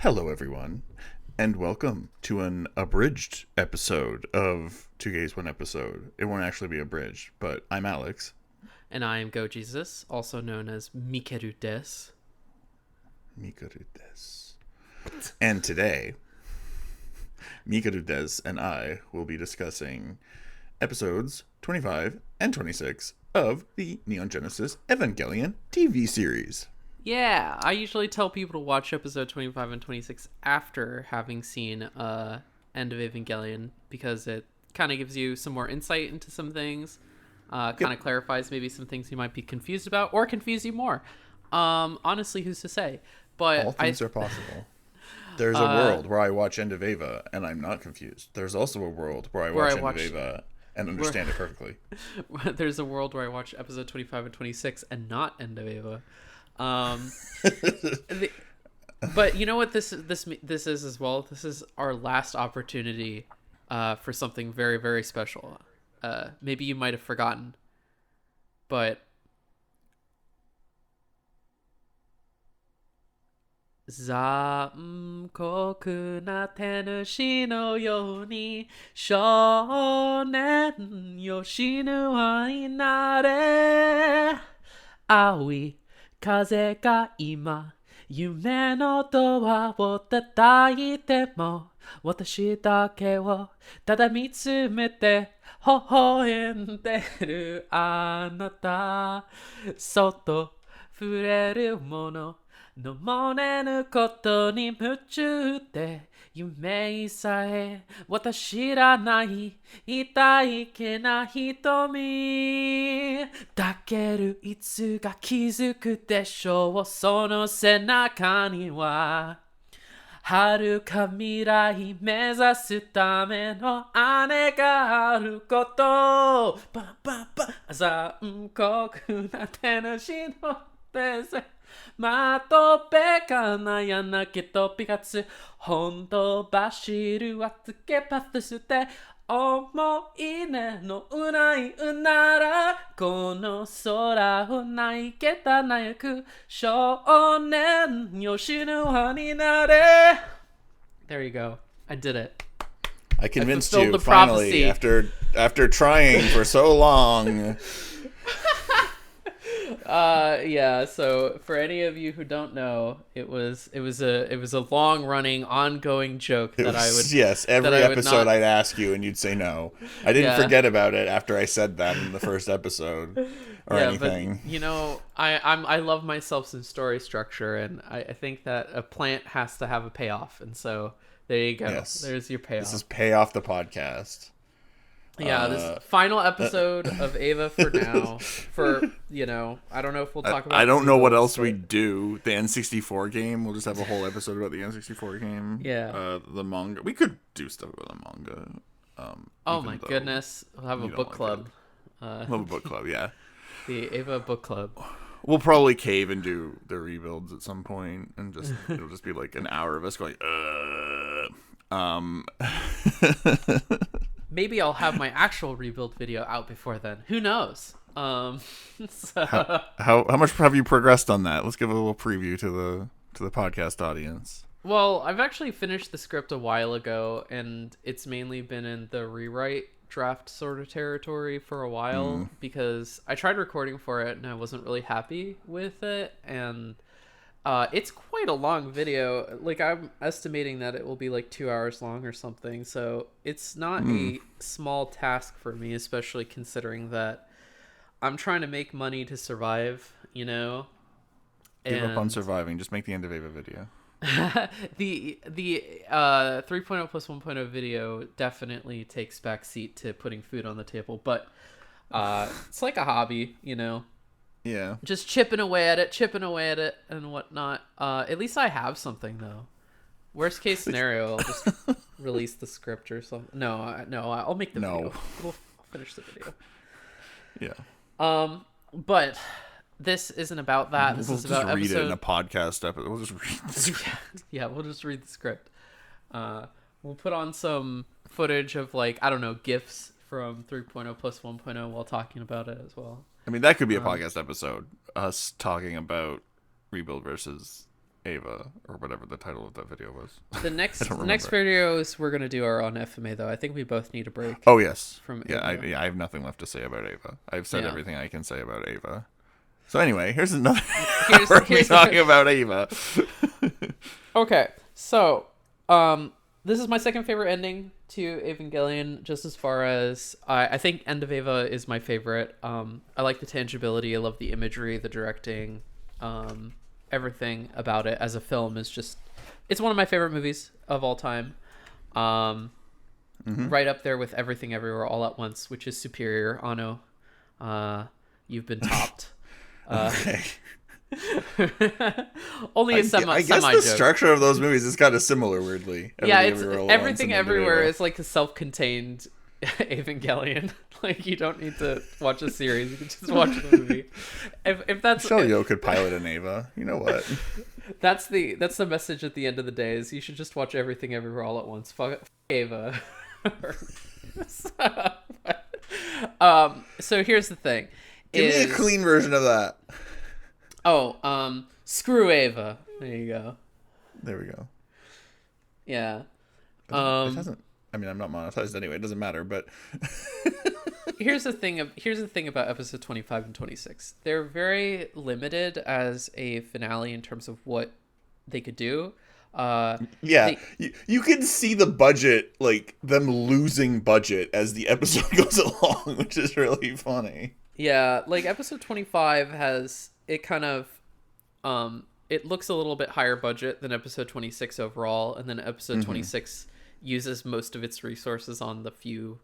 Hello, everyone, and welcome to an abridged episode of Two Gays, One Episode. It won't actually be abridged, but I'm Alex. And I am GoatJesus, also known as Mikel des. Mikel des. And today, Mikel des and I will be discussing episodes 25 and 26 of the Neon Genesis Evangelion TV series. Yeah, I usually tell people to watch episode 25 and 26 after having seen End of Evangelion, because it kind of gives you some more insight into some things, kind of clarifies maybe some things you might be confused about, or confuse you more. Honestly, who's to say? But all things are possible. There's a world where I watch End of Eva and I'm not confused. There's also a world where I watch End of Eva and understand it perfectly. There's a world where I watch episode 25 and 26 and not End of Eva. But you know what this is as well? This is our last opportunity for something very, very special. Maybe you might have forgotten, but Zankoku na tenushi no you ni shounen yoshinu wa inare aoi kaze ga ima yume no doa wo tataite mo watashi dake wo tada mitsumete hohoenderu anata soto fureru mono 飲まれぬことに夢中で夢さえ私知らない痛いけな瞳だけどいつか気づくでしょうその背中には遥か未来目指すための姉があることパンパンパン残酷な手のしの手せまとべかなやなきとピカツ本当走るはつけパスして思い出のうないうならこの空をないけたなやく少年よ死ぬわになれ There you go. I did it. I convinced you finally after trying for so long. Yeah, so for any of you who don't know, it was a long running ongoing joke that I would every episode I'd ask you and you'd say no. I didn't forget about it after I said that in the first episode or anything. But, you know, I love myself some story structure, and I think that a plant has to have a payoff, and so there you go. Yes. There's your payoff. This is Pay Off the Podcast. Yeah, this final episode of Ava for now. For, you know, I don't know if we'll talk about I don't know what else we do. The N64 game. We'll just have a whole episode about the N64 game. Yeah. The manga. We could do stuff about the manga. Oh my goodness. We'll have a book club. We'll have a book club, yeah. The Ava book club. We'll probably cave and do the rebuilds at some point, and it'll just be like an hour of us going, Maybe I'll have my actual rebuild video out before then. Who knows? So... how much have you progressed on that? Let's give a little preview to the podcast audience. Well, I've actually finished the script a while ago, and it's mainly been in the rewrite draft sort of territory for a while because I tried recording for it and I wasn't really happy with it, and it's quite a long video. Like, I'm estimating that it will be like 2 hours long or something, so it's not a small task for me, especially considering that I'm trying to make money to survive, you know? Give up on surviving, just make the End of Ava video. The 3.0 plus 1.0 video definitely takes backseat to putting food on the table, but it's like a hobby, you know? Yeah. Just chipping away at it and whatnot. At least I have something, though. Worst case scenario, I'll just release the script or something. No, I'll make the video. I'll finish the video. Yeah. But this isn't about that. This is about read it in a podcast episode. We'll just read the script. Yeah, we'll just read the script. We'll put on some footage of, like, I don't know, GIFs from 3.0 plus 1.0 while talking about it as well. I mean, that could be a podcast episode. Us talking about Rebuild versus Ava, or whatever the title of that video was. The next videos we're gonna do are on FMA though. I think we both need a break. Oh yes. From yeah, Ava. I have nothing left to say about Ava. I've said everything I can say about Ava. So anyway, here's another. Here's talking about Ava. Okay, so this is my second favorite ending to Evangelion. Just as far as I think End of Ava is my favorite. I like the tangibility. I love the imagery, the directing, everything about it as a film is just. It's one of my favorite movies of all time. Right up there with Everything Everywhere All at Once, which is superior. Ano, you've been topped. Okay. Only a semi. I guess the structure of those movies is kind of similar, weirdly. Everything Everywhere is like a self-contained Evangelion. Like you don't need to watch a series; you can just watch the movie. If that's Shoyo could pilot an Ava. You know what? That's the message at the end of the day: is you should just watch Everything Everywhere All at Once. Fuck Ava. So here's the thing. Give me a clean version of that. Oh, screw Ava. There you go. There we go. Yeah. It doesn't. I mean, I'm not monetized anyway. It doesn't matter. But here's the thing about episode 25 and 26. They're very limited as a finale in terms of what they could do. You can see the budget, like them losing budget as the episode goes along, which is really funny. Yeah, like episode 25 has it kind of it looks a little bit higher budget than episode 26 overall, and then episode 26 uses most of its resources on the few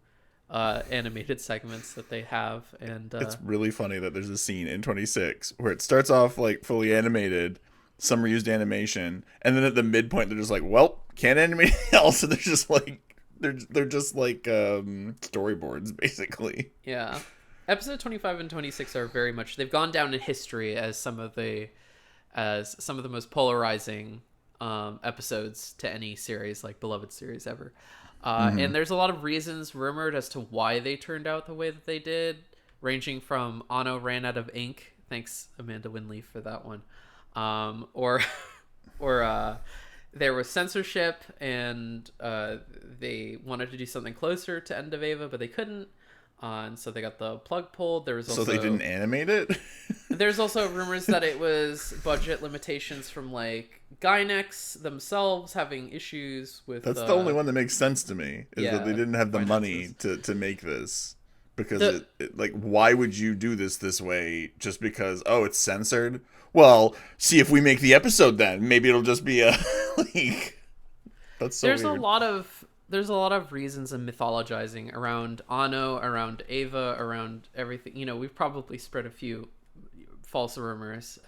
animated segments that they have. And it's really funny that there's a scene in 26 where it starts off like fully animated, some reused animation, and then at the midpoint they're just like, well, can't animate anything else, and they're just like storyboards basically. Yeah. Episode 25 and 26 are very much, they've gone down in history as some of the most polarizing episodes to any series, like beloved series ever. And there's a lot of reasons rumored as to why they turned out the way that they did, ranging from Ano ran out of ink. Thanks, Amanda Winley, for that one. Or there was censorship, and they wanted to do something closer to End of Ava, but they couldn't. And so they got the plug pulled. There was also, so they didn't animate it? There's also rumors that it was budget limitations from like Gynex themselves having issues with. That's the only one that makes sense to me, is that they didn't have the money to make this. Because like, why would you do this way just because, oh, it's censored? Well, see if we make the episode then. Maybe it'll just be a like. That's so There's weird. There's a lot of reasons and mythologizing around Ano, around Ava, around everything. You know, we've probably spread a few false rumors,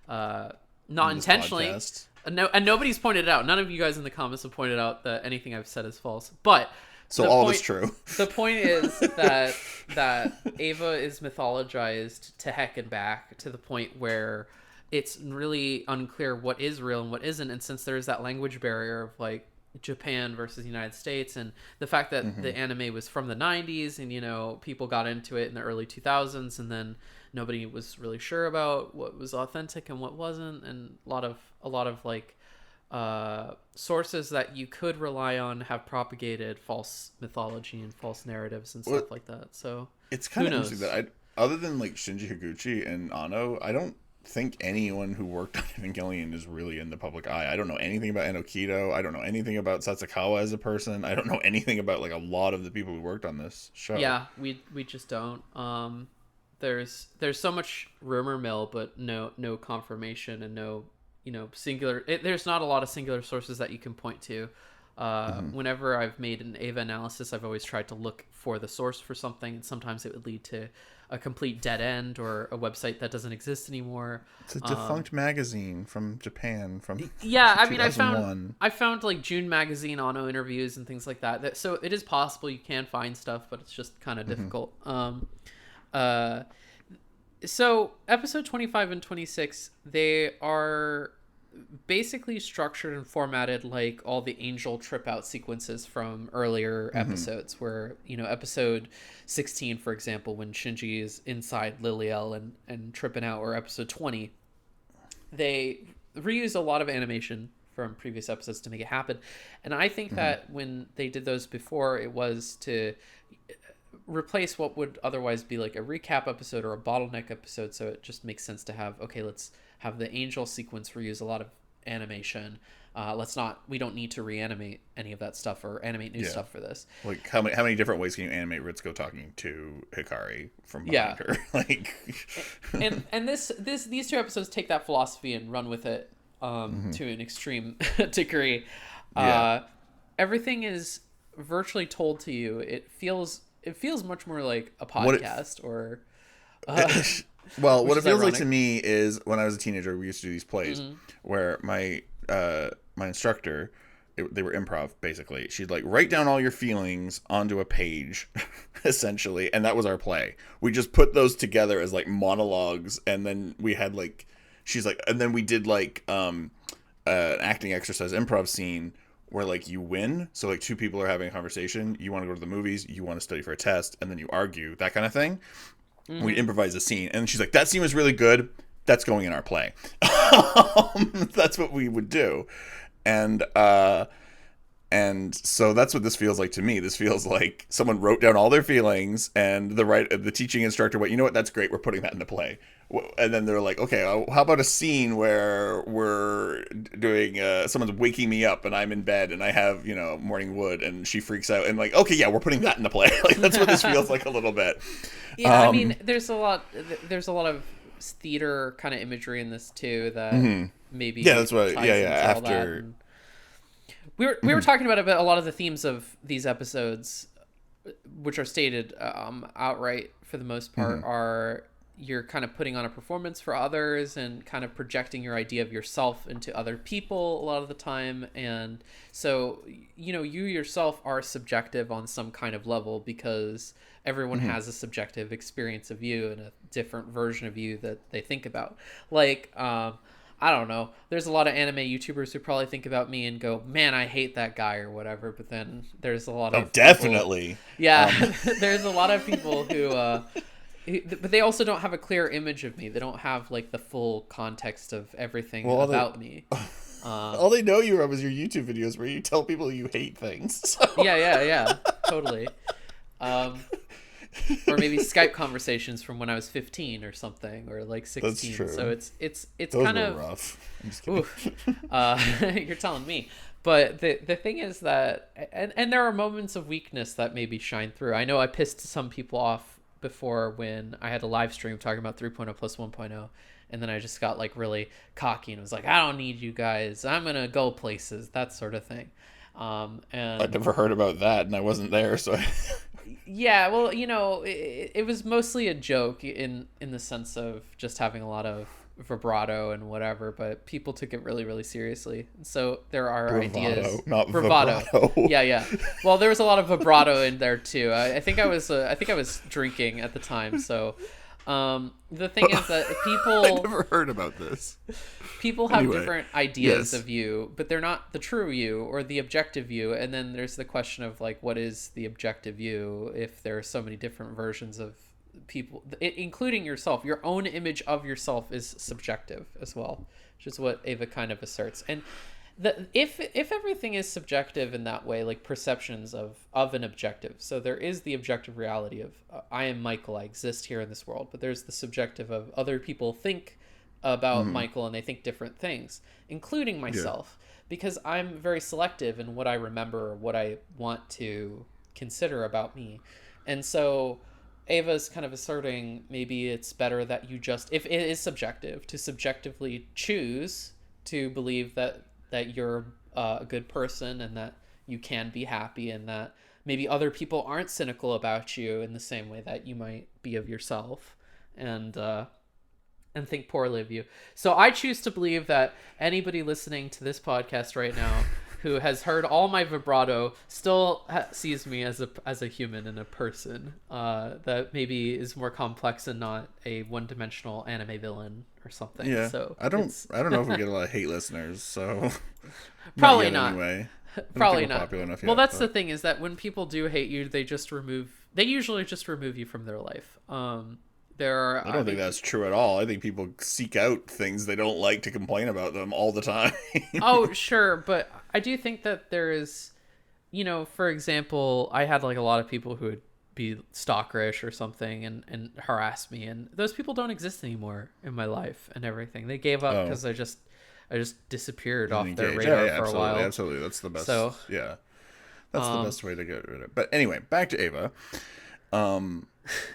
not intentionally. And nobody's pointed it out. None of you guys in the comments have pointed out that anything I've said is false. But so all is true. The point is that Ava is mythologized to heck and back, to the point where it's really unclear what is real and what isn't. And since there's that language barrier of like Japan versus the United States, and the fact that the anime was from the 90s, and you know, people got into it in the early 2000s, and then nobody was really sure about what was authentic and what wasn't, and a lot of like sources that you could rely on have propagated false mythology and false narratives and stuff like that. So it's kind of interesting that other than like Shinji Higuchi and Ano, I don't think anyone who worked on Evangelion is really in the public eye. I don't know anything about Enokido. I don't know anything about Sasakawa as a person. I don't know anything about like a lot of the people who worked on this show. Yeah, we just don't. There's so much rumor mill, but no confirmation, and no, you know, singular. There's not a lot of singular sources that you can point to. Whenever I've made an Ava analysis, I've always tried to look for the source for something, and sometimes it would lead to a complete dead end or a website that doesn't exist anymore. It's a defunct magazine from Japan from I mean, I found like June magazine Ano interviews and things like that. So it is possible you can find stuff, but it's just kind of difficult. So episode 25 and 26, they are basically structured and formatted like all the angel trip out sequences from earlier episodes, where, you know, episode 16, for example, when Shinji is inside Liliel and tripping out, or episode 20, they reuse a lot of animation from previous episodes to make it happen. And I think that when they did those before, it was to replace what would otherwise be like a recap episode or a bottleneck episode. So it just makes sense to have, okay, let's have the angel sequence reuse a lot of animation. We don't need to reanimate any of that stuff or animate new stuff for this. Like how many different ways can you animate Ritsuko talking to Hikari from behind her? Like, and these two episodes take that philosophy and run with it to an extreme degree. Everything is virtually told to you. It feels much more like a podcast or. Well, what it feels like to me is when I was a teenager, we used to do these plays where my instructor, they were improv basically. She'd like write down all your feelings onto a page, essentially, and that was our play. We just put those together as like monologues, and then we had like, she's like, and then we did like an acting exercise improv scene where like you win. So like two people are having a conversation. You want to go to the movies. You want to study for a test, and then you argue, that kind of thing. We improvise a scene, and she's like, that scene was really good. That's going in our play. That's what we would do. And so that's what this feels like to me. This feels like someone wrote down all their feelings, and the teaching instructor went, you know what, that's great, we're putting that in the play. And then they're like, okay, how about a scene where we're doing someone's waking me up and I'm in bed and I have, morning wood, and she freaks out, and like, okay, yeah, we're putting that in the play. Like, that's what this feels like a little bit. Yeah, I mean, there's a lot of theater kind of imagery in this too that maybe that's what after we were talking about a lot of the themes of these episodes, which are stated outright for the most part, are you're kind of putting on a performance for others and kind of projecting your idea of yourself into other people a lot of the time. And so, you yourself are subjective on some kind of level because everyone has a subjective experience of you and a different version of you that they think about. Like, I don't know. There's a lot of anime YouTubers who probably think about me and go, man, I hate that guy or whatever. But then there's a lot of definitely. There's a lot of people who, but they also don't have a clear image of me. They don't have like the full context of everything about me. All they know you from is your YouTube videos where you tell people you hate things. So. Yeah, totally. Or maybe Skype conversations from when I was 15 or something, or like 16. That's true. So it's Those kind were of rough. I'm just kidding. you're telling me. But the thing is that, and there are moments of weakness that maybe shine through. I know I pissed some people off before when I had a live stream talking about 3.0 plus 1.0, and then I just got like really cocky and was like, I don't need you guys, I'm gonna go places, that sort of thing. And I'd never heard about that, and I wasn't there, so yeah, well, it was mostly a joke in the sense of just having a lot of vibrato and whatever, but people took it really, really seriously. So there are bravado, ideas, not vibrato. Yeah. Well, there was a lot of vibrato in there too. I think I was drinking at the time. So the thing is that people I never heard about this. People have different ideas of you, but they're not the true you or the objective you. And then there's the question of like, what is the objective you if there are so many different versions of people, including yourself. Your own image of yourself is subjective as well, which is what Ava kind of asserts. And if everything is subjective in that way, like perceptions of an objective, so there is the objective reality of I am Michael, I exist here in this world, but there's the subjective of other people think about Michael and they think different things, including myself, because I'm very selective in what I remember or what I want to consider about me. And so Ava's kind of asserting maybe it's better that you just, if it is subjective, to subjectively choose to believe that you're a good person and that you can be happy and that maybe other people aren't cynical about you in the same way that you might be of yourself and think poorly of you. So I choose to believe that anybody listening to this podcast right now who has heard all my vibrato still sees me as a human and a person that maybe is more complex and not a one-dimensional anime villain or something. Yeah. So I don't know if we get a lot of hate listeners, so probably not. Anyway. Probably not. Popular enough yet, well, that's the thing, is that when people do hate you, they usually just remove you from their life. I don't think that's true at all. I think people seek out things they don't like to complain about them all the time. Oh, sure, but I do think that there is, for example, I had like a lot of people who would be stalkerish or something and harass me, and those people don't exist anymore in my life and everything. They gave up because I just disappeared off their radar for a while. Absolutely, that's the best. So yeah, that's the best way to get rid of it. But anyway, back to Ava,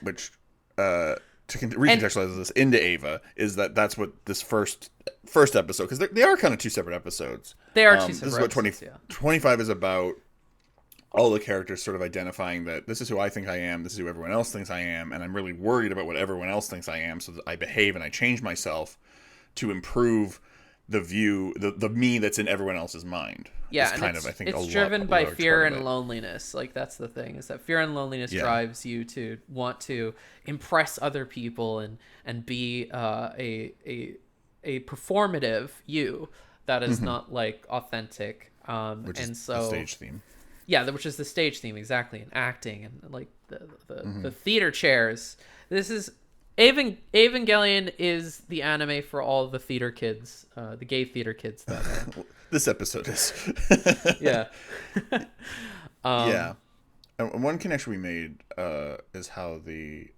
which to recontextualize this into Ava is that's what this first episode, because they are kind of two separate episodes. They are two separate. This is what 25 is about. All the characters sort of identifying that this is who I think I am, this is who everyone else thinks I am, and I'm really worried about what everyone else thinks I am, so that I behave and I change myself to improve the view, the me that's in everyone else's mind. Yeah, and kind of, I think, it's driven by fear and loneliness. Like, that's the thing, is that fear and loneliness drives you to want to impress other people and be a performative you that is not like authentic. Which is the stage theme. Yeah, which is the stage theme, exactly, and acting and like the theater chairs. This is Evangelion is the anime for all the theater kids, the gay theater kids. This episode is. Yeah. Yeah. And one connection we made is how in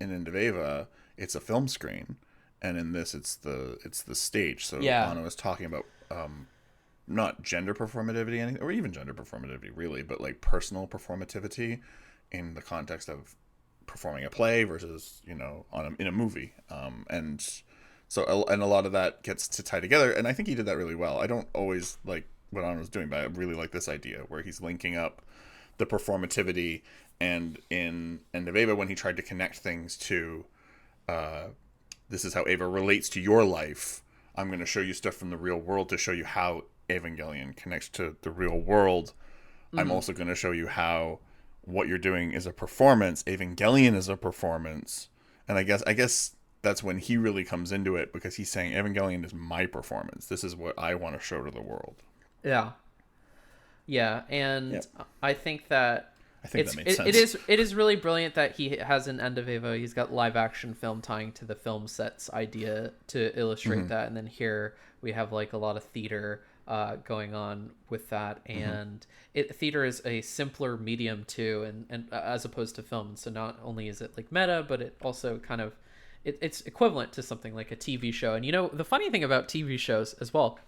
End of Ava, it's a film screen, and in this, it's the stage. So Anna was talking about not gender performativity, or even gender performativity really, but like personal performativity in the context of performing a play versus in a movie, and so a lot of that gets to tie together, and I think he did that really well. I don't always like what Anna was doing, but I really like this idea where he's linking up the performativity, and in End of Ava, when he tried to connect things to this is how Ava relates to your life, I'm going to show you stuff from the real world to show you how Evangelion connects to the real world. I'm also going to show you how what you're doing is a performance. Evangelion is a performance. And I guess that's when he really comes into it, because he's saying Evangelion is my performance. This is what I want to show to the world. Yeah. Yeah, and I think that that makes sense. It is really brilliant that he has an End of Ava. He's got live action film tying to the film sets idea to illustrate that, and then here we have like a lot of theater going on with that, and theater is a simpler medium too, and as opposed to film. So not only is it like meta, but it also kind of it's equivalent to something like a TV show. And the funny thing about TV shows as well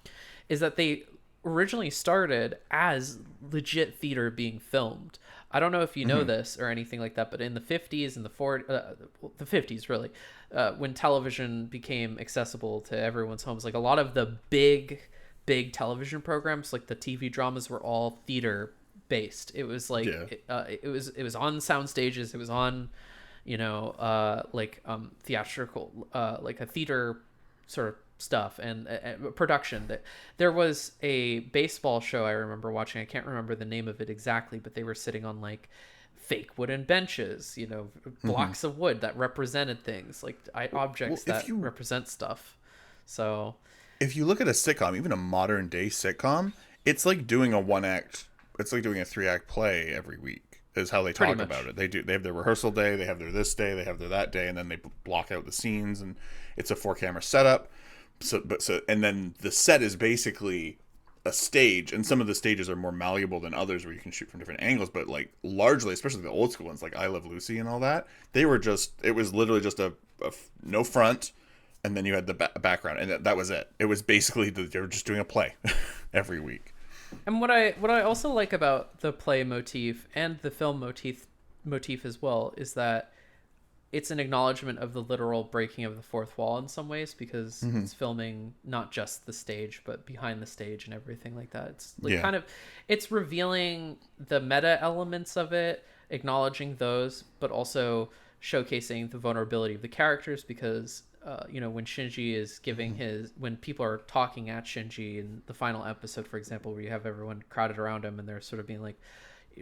is that they originally started as legit theater being filmed. I don't know if you know this or anything like that, but in the 50s and the 50s really, when television became accessible to everyone's homes, like a lot of the big television programs, like the TV dramas, were all theater based. It was like it was on sound stages. It was on theatrical, like a theater sort of stuff and production. That there was a baseball show I remember watching. I can't remember the name of it exactly, but they were sitting on like fake wooden benches, blocks of wood that represented things, like objects that represent stuff. So if you look at a sitcom, even a modern day sitcom, it's like doing a 3-act play every week is how they talk about it. They have their rehearsal day, they have their this day, they have their that day, and then they block out the scenes, and it's a 4-camera setup. And then the set is basically a stage, and some of the stages are more malleable than others where you can shoot from different angles, but like largely, especially the old school ones like I Love Lucy and all that, it was literally just a no front, and then you had the background, and that was it. It was basically they were just doing a play every week. And what I also like about the play motif and the film motif as well is that it's an acknowledgement of the literal breaking of the fourth wall in some ways, because it's filming not just the stage but behind the stage and everything like that. It's like it's revealing the meta elements of it, acknowledging those, but also showcasing the vulnerability of the characters, because when Shinji is giving when people are talking at Shinji in the final episode, for example, where you have everyone crowded around him and they're sort of being like,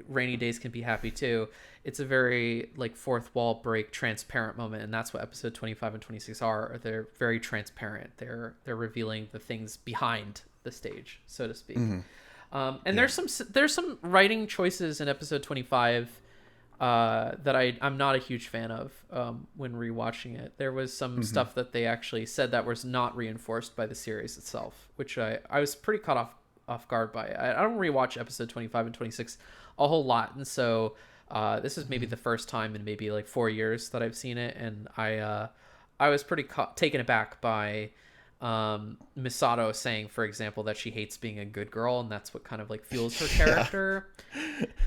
rainy days can be happy too. It's a very like fourth wall break, transparent moment, and that's what episode 25 and 26 are. They're very transparent. They're revealing the things behind the stage, so to speak. And there's some writing choices in episode 25 that I'm not a huge fan of when rewatching it. There was some stuff that they actually said that was not reinforced by the series itself, which I was pretty caught off guard by. I don't rewatch episode 25 and 26 a whole lot, and so this is maybe the first time in maybe like 4 years that I've seen it, and I was pretty taken aback by Misato saying, for example, that she hates being a good girl, and that's what kind of like fuels her character.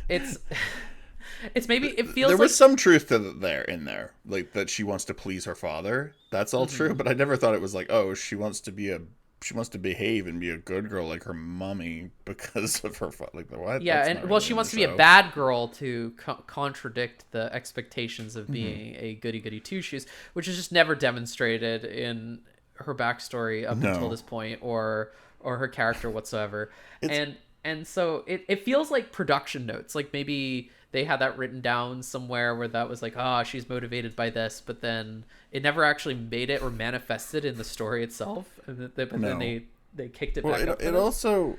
It's maybe it feels there was some truth to in there, like that she wants to please her father. That's all true, but I never thought it was like, oh, she wants to behave and be a good girl like her mommy because of her like the what? Yeah, and well, she wants to be a bad girl to contradict the expectations of being a goody two shoes, which is just never demonstrated in her backstory up until this point, or her character whatsoever. And so it feels like production notes, like maybe they had that written down somewhere where that was like, she's motivated by this, but then it never actually made it or manifested in the story itself. But then they kicked it back up. It also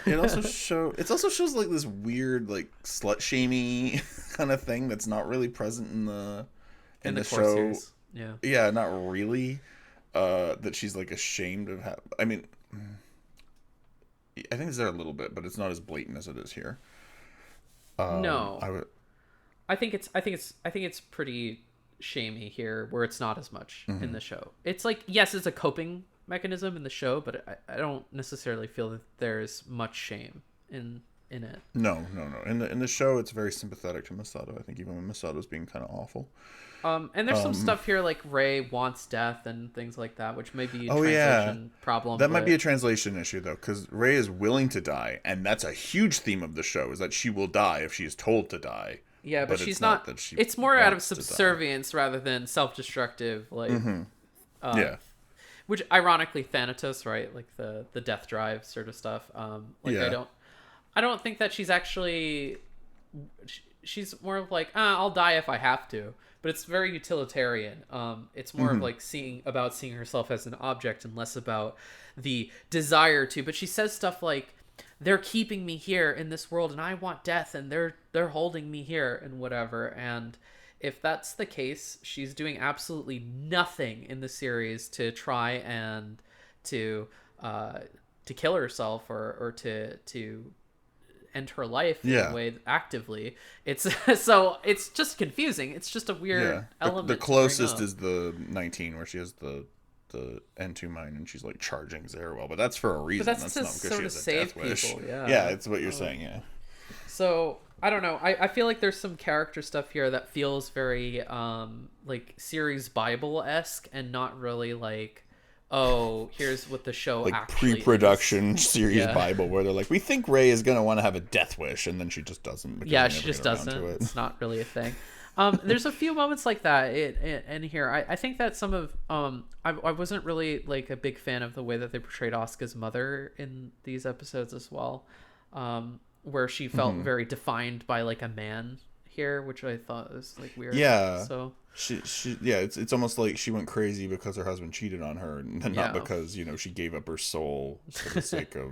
shows like this weird like slut shamey kind of thing that's not really present in the show. Series. Yeah, not really. That she's like ashamed of. I mean, I think it's there a little bit, but it's not as blatant as it is here. No, I think it's pretty shamey here, where it's not as much in the show. It's like, yes, it's a coping mechanism in the show, but I don't necessarily feel that there's much shame in it. No. In the show, it's very sympathetic to Misato. I think even when Misato's being kind of awful. And there's some stuff here like Rei wants death and things like that, which may be a translation problem. That might be a translation issue though, because Rei is willing to die, and that's a huge theme of the show, is that she will die if she is told to die. Yeah, but she's not. It's more out of subservience rather than self-destructive. Like, which ironically Thanatos, right? Like the death drive sort of stuff. I don't think that she's actually. She's more of like, I'll die if I have to. But it's very utilitarian. It's more of like seeing herself as an object and less about the desire to. But she says stuff like, they're keeping me here in this world and I want death, and they're holding me here and whatever. And if that's the case, she's doing absolutely nothing in the series to try and to kill herself or to end her life in a way actively. It's just confusing. It's just a weird element. The closest is the 19 where she has the N2 mine and she's like charging Zeruel, but that's for a reason. But that's not because she has a death wish. Yeah, it's what you're saying. Yeah. So I don't know. I feel like there's some character stuff here that feels very like series Bible-esque and not really like, oh, here's what the show like actually pre-production is. series Bible, where they're like, we think Rei is gonna want to have a death wish, and then she just doesn't. Yeah, she just doesn't. It's not really a thing. There's a few moments like that in here. I think that some of I wasn't really like a big fan of the way that they portrayed Asuka's mother in these episodes as well, where she felt very defined by like a man here, which I thought was like weird. Yeah. So she it's almost like she went crazy because her husband cheated on her, and not because she gave up her soul for the sake of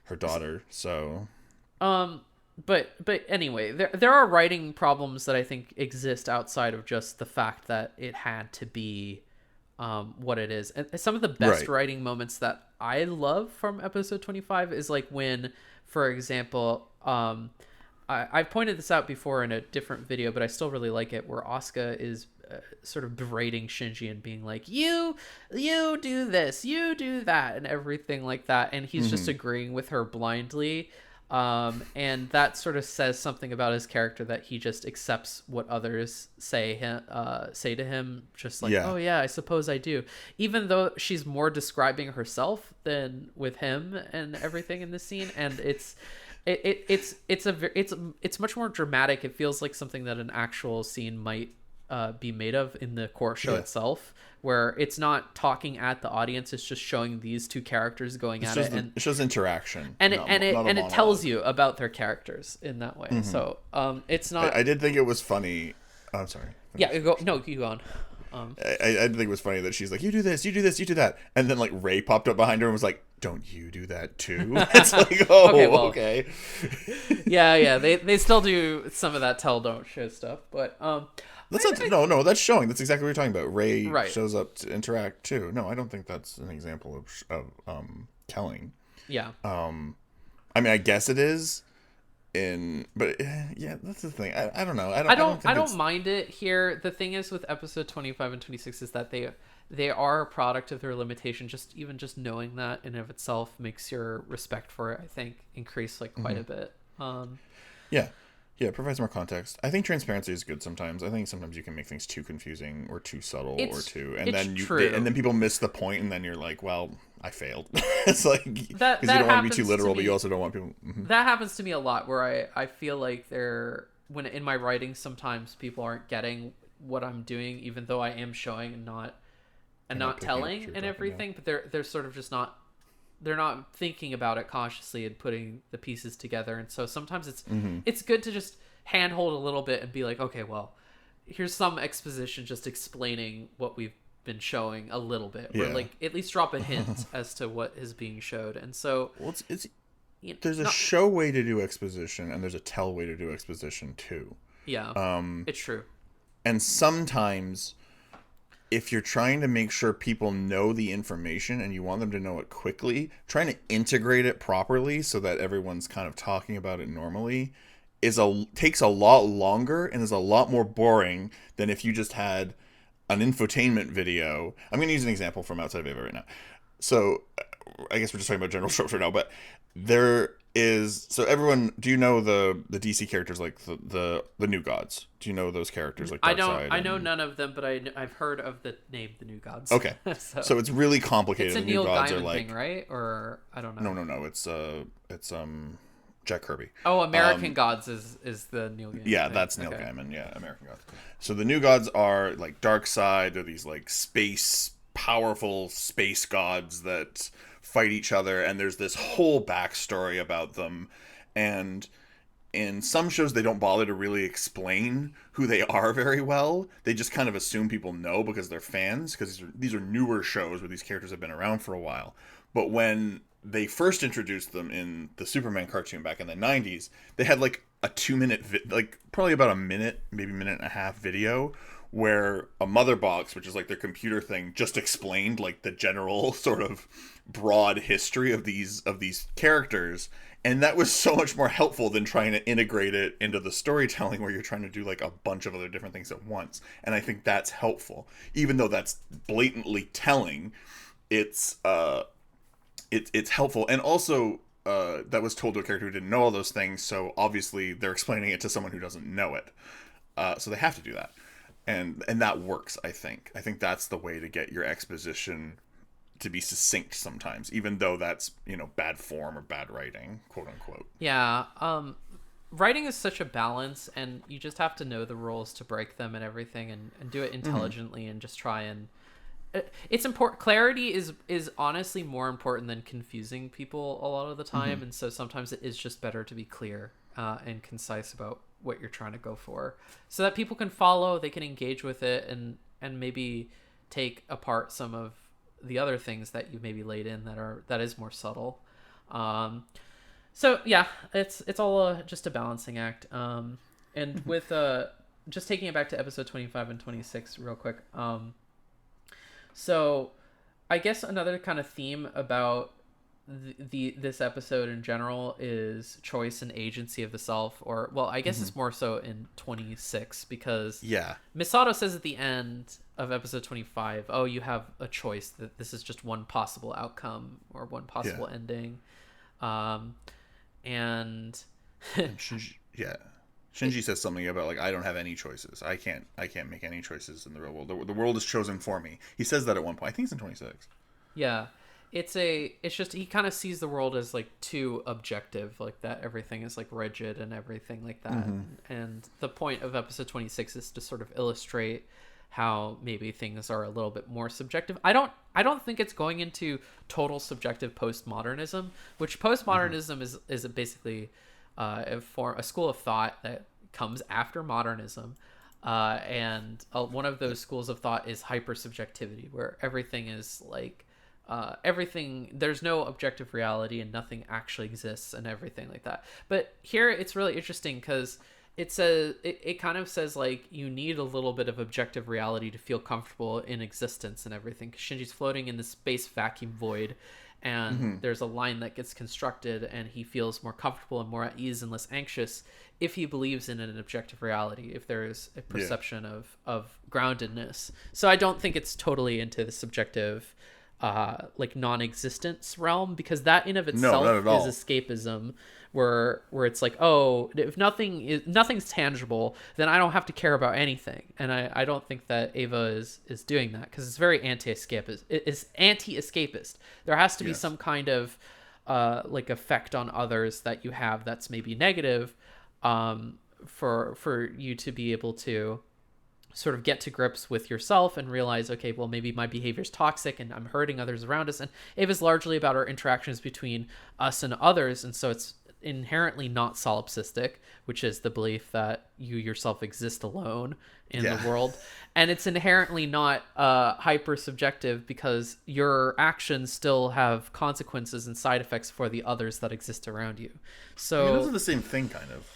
her daughter. So but anyway, there are writing problems that I think exist outside of just the fact that it had to be what it is. And some of the best writing moments that I love from episode 25 is like when, for example, I pointed this out before in a different video, but I still really like it, where Asuka is sort of berating Shinji and being like, you do this, you do that, and everything like that, and he's just agreeing with her blindly, and that sort of says something about his character, that he just accepts what others say to him, just like, oh yeah, I suppose I do, even though she's more describing herself than with him and everything in this scene. And it's much more dramatic. It feels like something that an actual scene might be made of in the core show itself, where it's not talking at the audience, it's just showing these two characters going at it, and it shows interaction, and it tells you about their characters in that way. So it's not. I did think it was funny. I'm sorry. Yeah, you go on. I think it was funny that she's like, you do this, you do this, you do that, and then like Ray popped up behind her and was like, don't you do that too? It's like, oh, okay, well, okay. yeah, they still do some of that tell don't show stuff, but no, that's showing. That's exactly what you're talking about. Ray right. shows up to interact too. No, I don't think that's an example of telling. Yeah. I mean, I guess it is. But yeah, that's the thing. I don't know. I don't mind it here. The thing is with episode 25 and 26 is that they are a product of their limitation. Just knowing that in of itself makes your respect for it, I think, increase like quite a bit. Yeah, it provides more context. I think transparency is good sometimes. I think sometimes you can make things too confusing or too subtle and then people miss the point, and then you're like, well, I failed. It's like, because you don't want to be too literal, but you also don't want people. Mm-hmm. That happens to me a lot, where I feel like when in my writing, sometimes people aren't getting what I'm doing, even though I am showing and not telling and everything, but they're sort of just not. They're not thinking about it consciously and putting the pieces together. And so sometimes it's good to just handhold a little bit and be like, okay, well, here's some exposition just explaining what we've been showing a little bit. Or like at least drop a hint as to what is being showed. And so there's a show way to do exposition and there's a tell way to do exposition too. Yeah, it's true. And sometimes if you're trying to make sure people know the information and you want them to know it quickly, trying to integrate it properly so that everyone's kind of talking about it normally takes a lot longer and is a lot more boring than if you just had an infotainment video. I'm going to use an example from outside of Ava right now. So I guess we're just talking about general tropes right now, but so everyone, do you know the DC characters, like the New Gods? Do you know those characters like Darkseid? I know none of them, but I've heard of the name the New Gods. Okay. so it's really complicated. It's a Neil Gaiman thing, right? Or I don't know. No. It's Jack Kirby. Oh, American Gods is the Neil Gaiman. Yeah, thing. That's Neil Gaiman. Yeah, American Gods. So the New Gods are like Darkseid. They're these like powerful space gods that fight each other, and there's this whole backstory about them. And in some shows, they don't bother to really explain who they are very well. They just kind of assume people know because they're fans, because these are newer shows where these characters have been around for a while. But when they first introduced them in the Superman cartoon back in the 90s, they had like a 2-minute, probably about a minute, maybe minute and a half video, where a mother box, which is like their computer thing, just explained like the general sort of broad history of these characters. And that was so much more helpful than trying to integrate it into the storytelling where you're trying to do like a bunch of other different things at once. And I think that's helpful. Even though that's blatantly telling, it's helpful. And also that was told to a character who didn't know all those things, so obviously they're explaining it to someone who doesn't know it. So they have to do that. And that works, I think. I think that's the way to get your exposition to be succinct sometimes, even though that's, bad form or bad writing, quote unquote. Yeah. Writing is such a balance, and you just have to know the rules to break them and everything, and do it intelligently and just try and... It's important. Clarity is honestly more important than confusing people a lot of the time, and so sometimes it is just better to be clear and concise about what you're trying to go for, so that people can follow, they can engage with it, and maybe take apart some of the other things that you maybe laid in that is more subtle. So yeah, it's all just a balancing act. And with just taking it back to episode 25 and 26 real quick. So I guess another kind of theme about this episode in general is choice and agency of the self, or well, I guess it's more so in 26, because Misato says at the end of episode 25, oh, you have a choice, that this is just one possible outcome or one possible ending. And Shinji says something about like, I don't have any choices. I can't make any choices in the real world. The world is chosen for me. He says that at one point. I think it's in 26. Yeah. It's just, he kind of sees the world as like too objective, like that everything is like rigid and everything like that. And the point of episode 26 is to sort of illustrate how maybe things are a little bit more subjective. I don't think it's going into total subjective postmodernism, which postmodernism is basically a school of thought that comes after modernism. And one of those schools of thought is hypersubjectivity, where everything is like everything, there's no objective reality and nothing actually exists and everything like that. But here it's really interesting because it kind of says like you need a little bit of objective reality to feel comfortable in existence and everything. 'Cause Shinji's floating in the space vacuum void, and there's a line that gets constructed, and he feels more comfortable and more at ease and less anxious if he believes in an objective reality, if there is a perception of groundedness. So I don't think it's totally into the subjective like non-existence realm, because that in of itself is escapism, where it's like, oh, if nothing's tangible, then I don't have to care about anything. And I don't think that Ava is doing that, because it's very anti-escapist. It's anti-escapist. There has to be some kind of like effect on others that you have that's maybe negative, for you to be able to sort of get to grips with yourself and realize, okay, well, maybe my behavior is toxic and I'm hurting others around us. And it is largely about our interactions between us and others. And so it's inherently not solipsistic, which is the belief that you yourself exist alone in the world. And it's inherently not hyper subjective, because your actions still have consequences and side effects for the others that exist around you. So I mean, those are the same thing, kind of.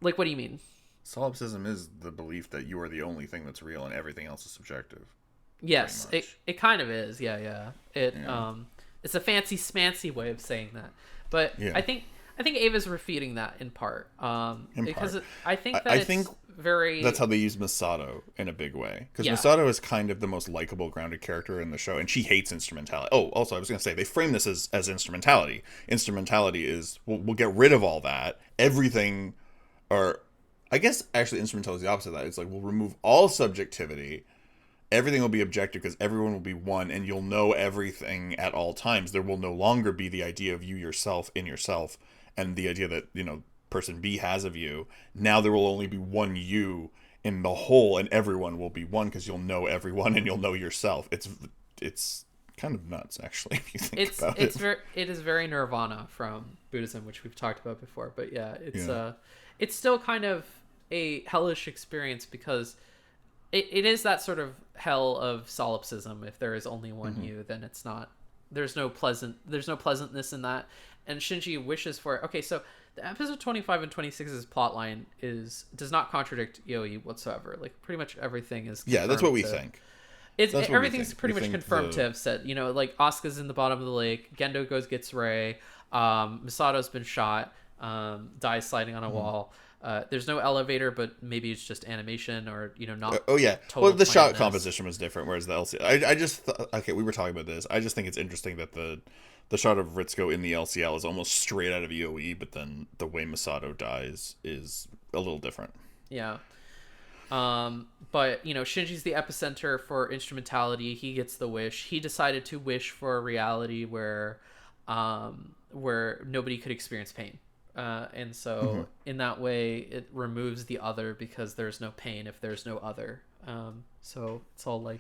Like, what do you mean? Solipsism is the belief that you are the only thing that's real and everything else is subjective. Yes, it kind of is. Yeah. It's a fancy smancy way of saying that. But I think Ava's refuting that in part. Because I think that's how they use Misato in a big way. Because Misato is kind of the most likable, grounded character in the show, and she hates instrumentality. Oh, also, I was going to say, they frame this as instrumentality. Instrumentality is, we'll get rid of all that. Everything, or I guess actually instrumentality is the opposite of that. It's like, we'll remove all subjectivity. Everything will be objective because everyone will be one, and you'll know everything at all times. There will no longer be the idea of you yourself in yourself, and the idea that, person B has of you. Now there will only be one you in the whole, and everyone will be one because you'll know everyone and you'll know yourself. It's kind of nuts, actually, if you think about it. It is very Nirvana from Buddhism, which we've talked about before. But it's still kind of a hellish experience, because it is that sort of hell of solipsism. If there is only one you, then it's not. There's no pleasantness in that. And Shinji wishes for it. Okay, so the episode 25 and 26's plotline does not contradict Yoi whatsoever. Like, pretty much everything is. Yeah, that's what we think. Everything's pretty much confirmed to have said. Like, Asuka's in the bottom of the lake. Gendo gets Rei. Misato's been shot. Dies sliding on a wall. There's no elevator, but maybe it's just animation, or not. Well, the shot composition was different, whereas the LCL. I just we were talking about this. I just think it's interesting that the shot of Ritsuko in the LCL is almost straight out of EOE, but then the way Misato dies is a little different. Yeah. But Shinji's the epicenter for instrumentality. He gets the wish. He decided to wish for a reality where nobody could experience pain. And so in that way it removes the other, because there's no pain if there's no other. So it's all like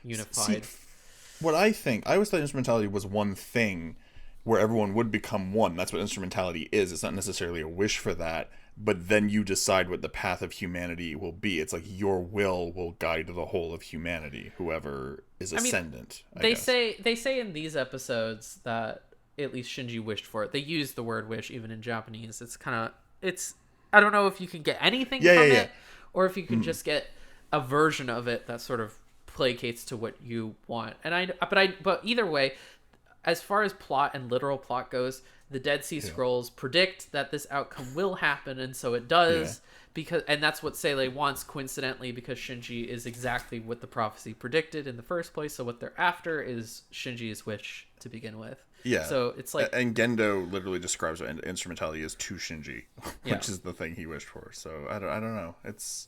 unified. See, what I always thought instrumentality was one thing where everyone would become one. That's what instrumentality is. It's not necessarily a wish for that, but then you decide what the path of humanity will be. It's like your will guide the whole of humanity, whoever is ascendant. They say in these episodes that at least Shinji wished for it. They use the word wish even in Japanese. I don't know if you can get anything from it, or if you can just get a version of it that sort of placates to what you want. But either way, as far as plot and literal plot goes, the Dead Sea Scrolls predict that this outcome will happen, and so it does. And that's what Seele wants, coincidentally, because Shinji is exactly what the prophecy predicted in the first place. So what they're after is Shinji's wish to begin with. Yeah. So it's like, and Gendo literally describes what instrumentality is to Shinji, which is the thing he wished for. So I don't know. It's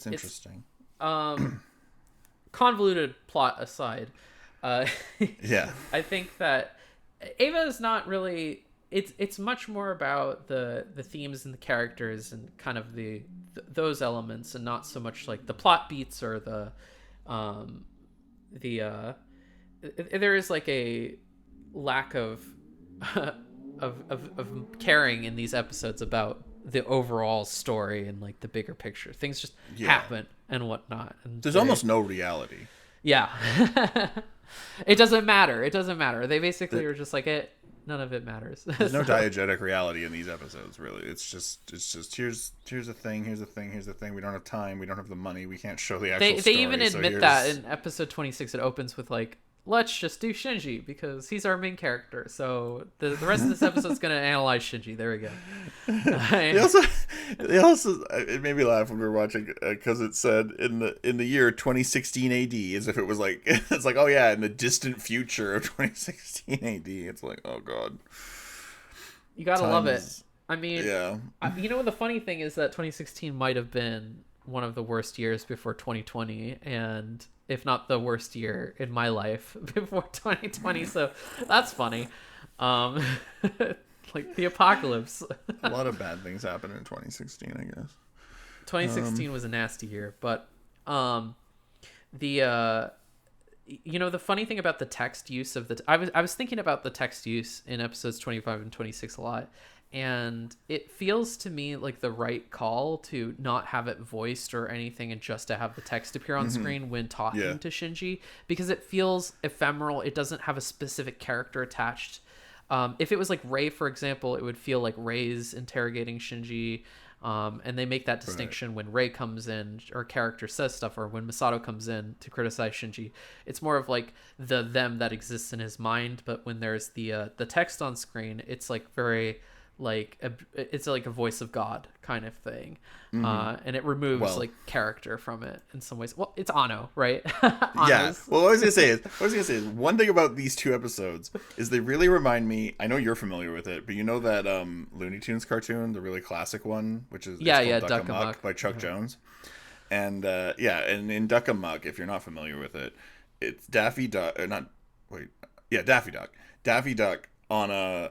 interesting. Convoluted plot aside, I think that Ava is not really. It's much more about the themes and the characters and kind of those elements, and not so much like the plot beats or there is like a lack of caring in these episodes about the overall story and like the bigger picture. Things just happen and whatnot. And there's almost no reality. Yeah. It doesn't matter. It doesn't matter. They basically are just like none of it matters. There's no diegetic reality in these episodes, really. It's just here's a thing, here's a thing, here's a thing. We don't have time, we don't have the money, we can't show the actual story. They even admit that in episode 26. It opens with like, let's just do Shinji because he's our main character. So the rest of this episode is going to analyze Shinji. There we go. They also it made me laugh when we were watching because it said in the year 2016 AD, as if it was like it's like, oh yeah, in the distant future of 2016 AD. It's like, oh god, you gotta love it. I mean, yeah. You know, the funny thing is that 2016 might have been one of the worst years before 2020, and if not the worst year in my life before 2020. So that's funny. Like the apocalypse. A lot of bad things happened in 2016, I guess. 2016 was a nasty year, but the funny thing about the text use of I was thinking about the text use in episodes 25 and 26 a lot. And it feels to me like the right call to not have it voiced or anything and just to have the text appear on screen when talking to Shinji, because it feels ephemeral. It doesn't have a specific character attached. If it was like Rei, for example, it would feel like Rei's interrogating Shinji. And they make that distinction when Rei comes in or character says stuff, or when Misato comes in to criticize Shinji. It's more of like the them that exists in his mind. But when there's the text on screen, it's like very... it's like a voice of God kind of thing, and it removes like character from it in some ways. Well, it's Anno, right? Yeah. Well, what I was gonna say is one thing about these two episodes is they really remind me. I know you're familiar with it, but you know that Looney Tunes cartoon, the really classic one, which is Duck Amuck by Chuck Jones, and and in Duck Amuck, if you're not familiar with it, it's Daffy Duck, Daffy Duck. Daffy Duck on a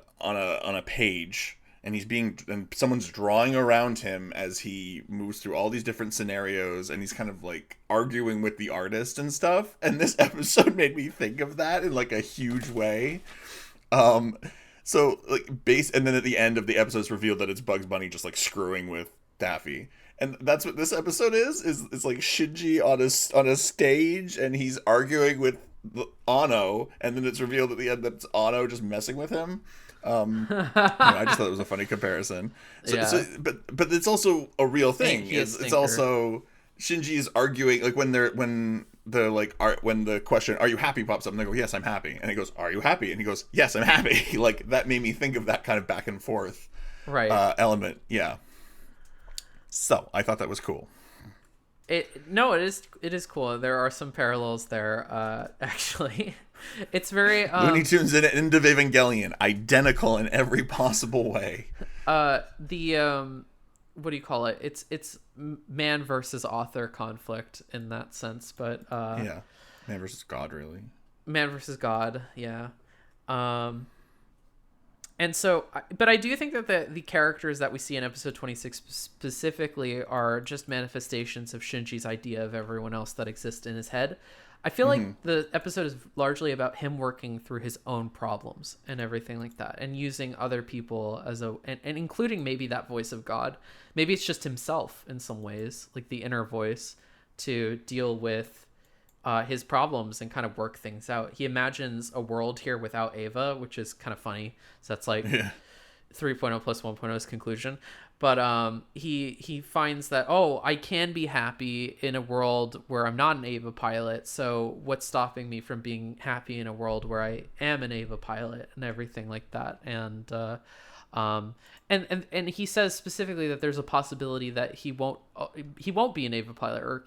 page, and someone's drawing around him as he moves through all these different scenarios, and he's kind of like arguing with the artist and stuff. And this episode made me think of that in like a huge way. So like and then at the end of the episode, it's revealed that it's Bugs Bunny just like screwing with Daffy. And that's what this episode is like Shinji on a stage, and he's arguing with Anno, and then it's revealed at the end that it's Anno just messing with him. I just thought it was a funny comparison. But it's also a real thing. It's also Shinji's arguing, like when the question, "Are you happy?" pops up, and they go, "Yes, I'm happy." And he goes, "Are you happy?" And he goes, "Yes, I'm happy." Like that made me think of that kind of back and forth element. Yeah. So I thought that was cool. It is cool. There are some parallels there. Actually, it's very Looney Tunes and End of Evangelion, identical in every possible way. What do you call it? It's man versus author conflict in that sense, but man versus God, really. Man versus God, yeah. And so, but I do think that the characters that we see in episode 26 specifically are just manifestations of Shinji's idea of everyone else that exists in his head. I feel like the episode is largely about him working through his own problems and everything like that, and using other people as and including maybe that voice of God. Maybe it's just himself in some ways, like the inner voice, to deal with his problems and kind of work things out. He imagines a world here without Ava, which is kind of funny. So that's like 3.0 plus 1.0's conclusion. But he finds that, I can be happy in a world where I'm not an Ava pilot. So what's stopping me from being happy in a world where I am an Ava pilot and everything like that? And he says specifically that there's a possibility that he won't be an Ava pilot, or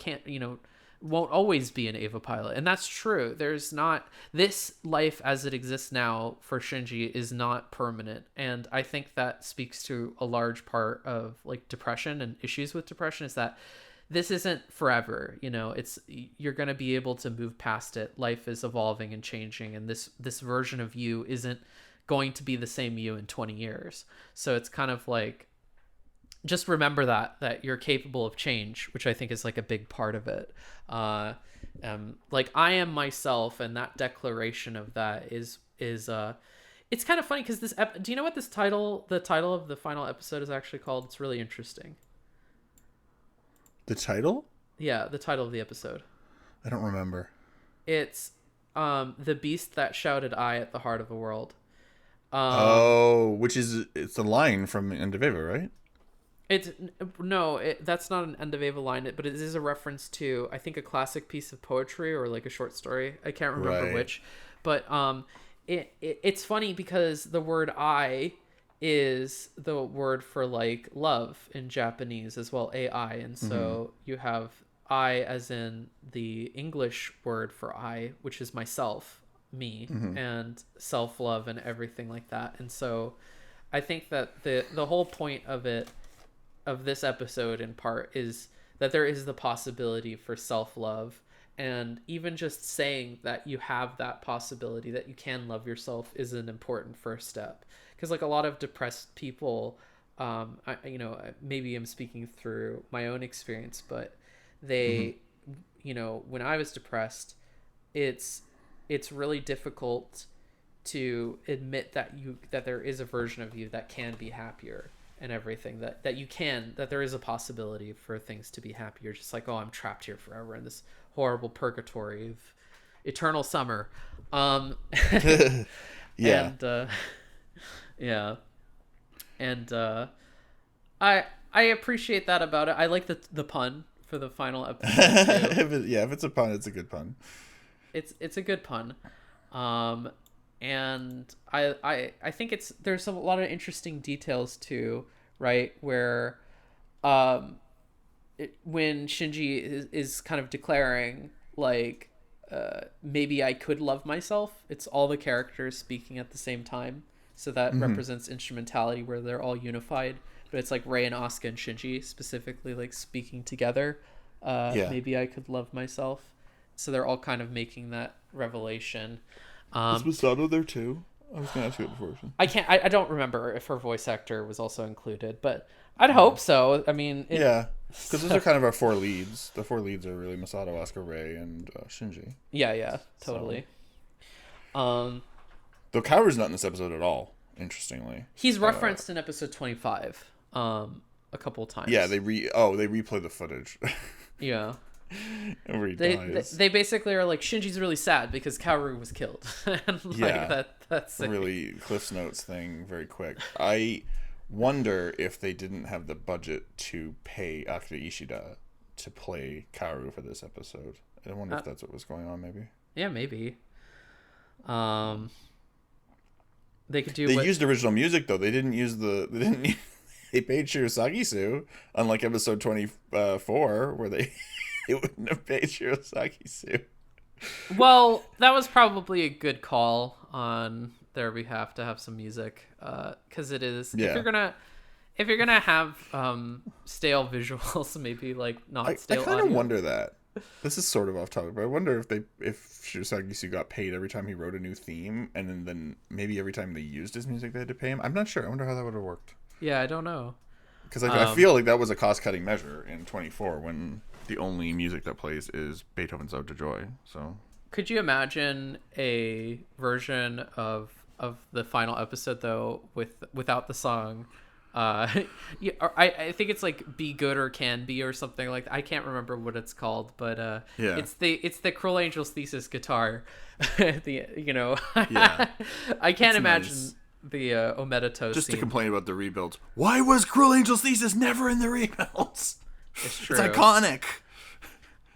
won't always be an Ava pilot. And that's true. There's not, this life as it exists now for Shinji is not permanent. And I think that speaks to a large part of like depression and issues with depression, is that this isn't forever. You're going to be able to move past it. Life is evolving and changing. And this version of you isn't going to be the same you in 20 years. So it's kind of like, just remember that you're capable of change, which I think is like a big part of it. Like I am myself, and that declaration of that is It's kind of funny because do you know what the title of the final episode is actually called? It's really interesting. The title? Yeah, the title of the episode. I don't remember. It's The Beast That Shouted I at the Heart of the World. It's a line from the End of Eva, right? That's not an End of Eva line, but it is a reference to, I think, a classic piece of poetry or like a short story. I can't remember which, but it's funny because the word I is the word for like love in Japanese as well, AI, and so you have I as in the English word for I, which is myself, me, and self-love and everything like that. And so I think that the whole point of this episode in part is that there is the possibility for self-love, and even just saying that you have that possibility, that you can love yourself, is an important first step. Because like a lot of depressed people, maybe I'm speaking through my own experience, but they, when I was depressed, it's really difficult to admit that there is a version of you that can be happier and everything, that there is a possibility for things to be happier. Just like, oh, I'm trapped here forever in this horrible purgatory of eternal summer. Yeah. And I appreciate that about it. I like the pun for the final episode too. If it's a pun, it's a good pun. It's a good pun. And I think there's a lot of interesting details too, right? Where when Shinji is kind of declaring like, maybe I could love myself, it's all the characters speaking at the same time. So that represents instrumentality, where they're all unified. But it's like Rei and Asuka and Shinji specifically like speaking together. Maybe I could love myself. So they're all kind of making that revelation. Is Masato there too? I was gonna ask you that before. I don't remember if her voice actor was also included, but I'd hope so. I mean, because those are kind of our four leads. The four leads are really Masato, Asuka, Rei, and Shinji. Yeah, totally. So. Though Kaoru's not in this episode at all, interestingly. He's referenced in episode 25 a couple of times. Yeah, they replay the footage. Yeah. Where he dies. They basically are like, Shinji's really sad because Kaoru was killed. And that's it. Really Cliff's Notes thing, very quick. I wonder if they didn't have the budget to pay Akira Ishida to play Kaoru for this episode. I wonder if that's what was going on, maybe. Yeah, maybe. They could do. They used original music though. They didn't use they paid Shirosagi-su, unlike episode 24, where they wouldn't have paid Shirosagi-su. Well, that was probably a good call on their behalf to have some music, because it is. Yeah. If you're gonna have stale visuals, maybe like not stale. I kind of wonder that. This is sort of off topic, but I wonder if Shirosagi-su got paid every time he wrote a new theme, and then maybe every time they used his music they had to pay him. I'm not sure. I wonder how that would have worked. Yeah, I don't know. Because I feel like that was a cost-cutting measure in 24 when the only music that plays is Beethoven's Ode to Joy. So could you imagine a version of the final episode though without the song? I think it's like Be Good or Can Be or something like that. I can't remember what it's called, but it's the Cruel Angel's Thesis guitar. I can't imagine nice. The Omedeto just scene. To complain about the rebuilds. Why was Cruel Angel's Thesis never in the rebuilds? It's true. It's iconic.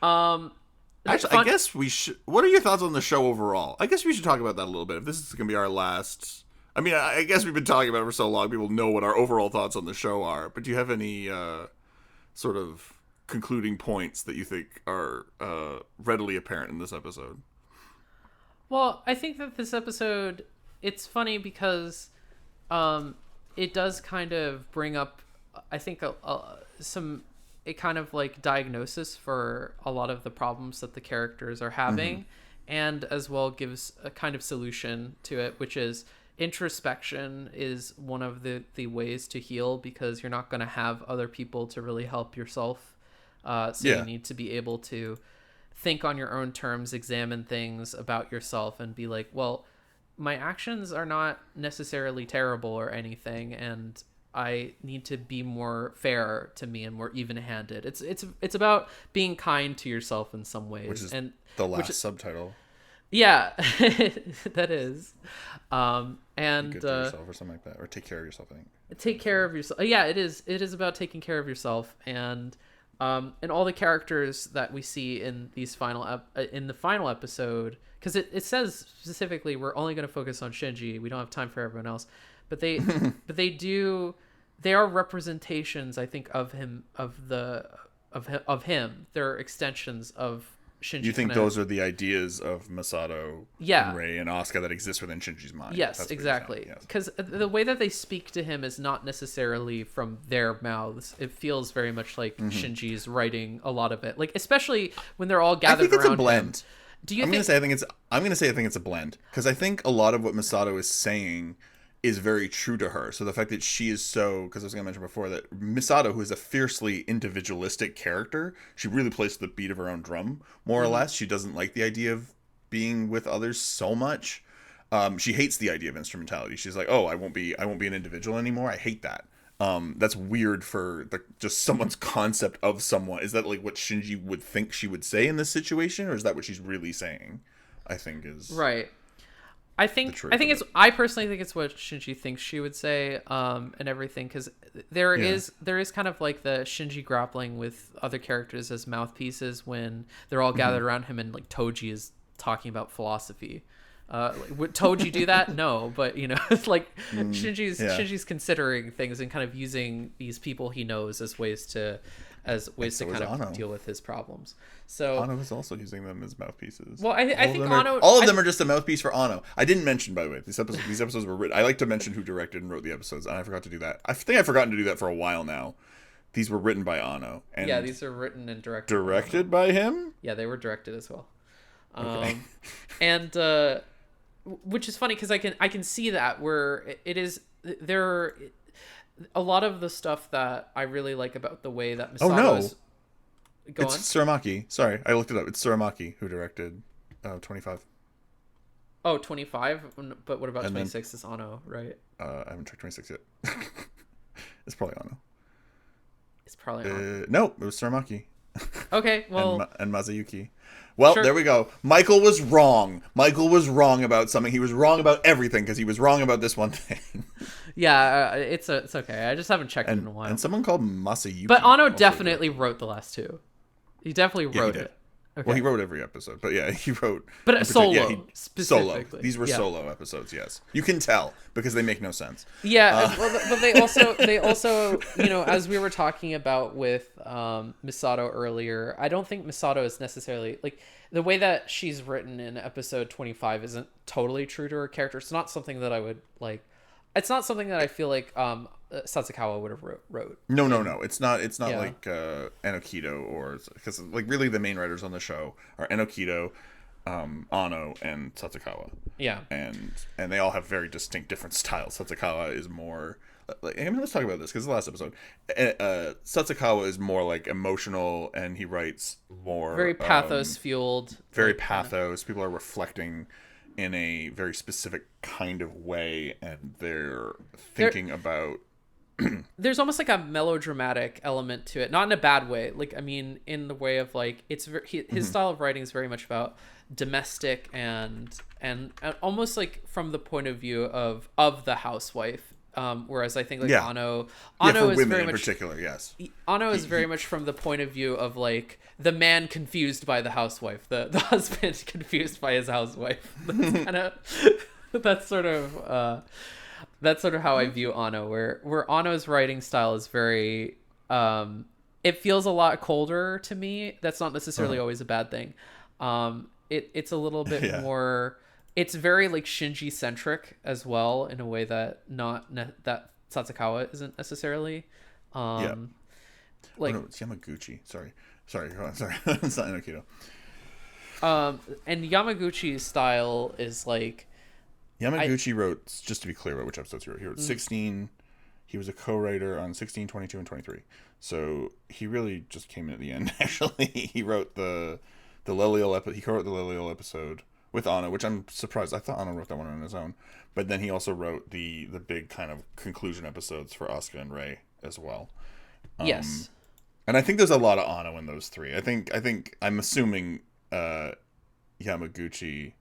Actually, I guess we should. What are your thoughts on the show overall? I guess we should talk about that a little bit. If this is going to be our last. I mean, I guess we've been talking about it for so long, people know what our overall thoughts on the show are. But do you have any sort of concluding points that you think are readily apparent in this episode? Well, I think that this episode, it's funny because it does kind of bring up, I think, a kind of like diagnosis for a lot of the problems that the characters are having, and as well gives a kind of solution to it, which is introspection is one of the ways to heal, because you're not going to have other people to really help yourself. You need to be able to think on your own terms, examine things about yourself, and be like, well, my actions are not necessarily terrible or anything, and I need to be more fair to me and more even-handed. It's about being kind to yourself in some ways, which is and the last subtitle. Yeah, that is. And Be good to yourself or something like that, or take care of yourself. I think take care of yourself. Yeah, it is. It is about taking care of yourself, and all the characters that we see in these in the final episode, because it says specifically we're only going to focus on Shinji. We don't have time for everyone else, but they they are representations, I think, of him, of him. They're extensions of Shinji. You think those are the ideas of Masato, and Rei, and Asuka that exist within Shinji's mind? Yes, exactly. Because the way that they speak to him is not necessarily from their mouths. It feels very much like Shinji's writing a lot of it. Like, especially when they're all gathered around him. I think it's a blend. Do you think? I'm gonna say I think it's a blend, because I think a lot of what Masato is saying is very true to her. So the fact that she is because I was going to mention before that Misato, who is a fiercely individualistic character, she really plays to the beat of her own drum, more or less. She doesn't like the idea of being with others so much. She hates the idea of instrumentality. She's like, oh, I won't be an individual anymore. I hate that. That's weird for just someone's concept of someone. Is that like what Shinji would think she would say in this situation, or is that what she's really saying? I think is right. I personally think it's what Shinji thinks she would say, and everything, because there is kind of like the Shinji grappling with other characters as mouthpieces when they're all gathered around him, and like Toji is talking about philosophy. Would Toji do that? No, but it's like Shinji's considering things and kind of using these people he knows as ways to kind of deal with his problems. So Anno is also using them as mouthpieces. Well, I think all of them are just a mouthpiece for Anno. I didn't mention, by the way, these episodes were written. I like to mention who directed and wrote the episodes, and I forgot to do that. I think I've forgotten to do that for a while now. These were written by Anno. And yeah, these are written and directed. Directed by him? Yeah, they were directed as well. Okay. And which is funny because I can see that where it is there. A lot of the stuff that I really like about the way that Misato's... It's Tsuramaki. Sorry, I looked it up. It's Tsuramaki who directed 25. Oh, 25? But what about 26? It's Anno, right? I haven't checked 26 yet. It's probably Anno. It's probably Anno. No, it was Tsuramaki. Okay, well... and Mazayuki. Well, There we go. Michael was wrong. Michael was wrong about something. He was wrong about everything because he was wrong about this one thing. Yeah, it's okay. I just haven't checked it in a while. And someone called Masayuki. But Anno definitely wrote the last two. He definitely wrote it. Okay. Well, he wrote every episode, but yeah, he wrote. But specifically. Solo. These were solo episodes. Yes, you can tell because they make no sense. Yeah, but they also, as we were talking about with Misato earlier, I don't think Misato is necessarily like the way that she's written in episode 25 isn't totally true to her character. It's not something that I would like. It's not something that I feel like Sasakawa would have wrote. No. It's not like Enokido, or because like really the main writers on the show are Enokido, Anno, and Sasakawa. Yeah. And they all have very distinct different styles. Sasakawa is more like, let's talk about this because the last episode, Sasakawa is more like emotional, and he writes more very pathos fueled. Very pathos. People are reflecting in a very specific kind of way, and they're thinking about there's almost like a melodramatic element to it, not in a bad way, like I mean in the way of like his style of writing is very much about domestic and almost like from the point of view of the housewife, whereas I think like Anno is women very in much particular. Yes, Anno is very much from the point of view of like the man confused by the housewife, the husband confused by his housewife. That's sort of how I view Anno, where Anno's writing style is very it feels a lot colder to me. That's not necessarily always a bad thing. It's a little bit more, it's very like Shinji centric as well, in a way that that Sasakawa isn't necessarily. Like it's Yamaguchi. Sorry, go on. Sorry. It's not Enokido. And Yamaguchi's style is like, Yamaguchi wrote, just to be clear about which episodes he wrote 16. He was a co-writer on 16, 22, and 23. So he really just came in at the end, actually. He wrote the Leliel episode. He co-wrote the Leliel episode with Anno, which I'm surprised. I thought Anno wrote that one on his own, but then he also wrote the big kind of conclusion episodes for Asuka and Rei as well. Yes. And I think there's a lot of Anno in those three. I think I'm assuming Yamaguchi.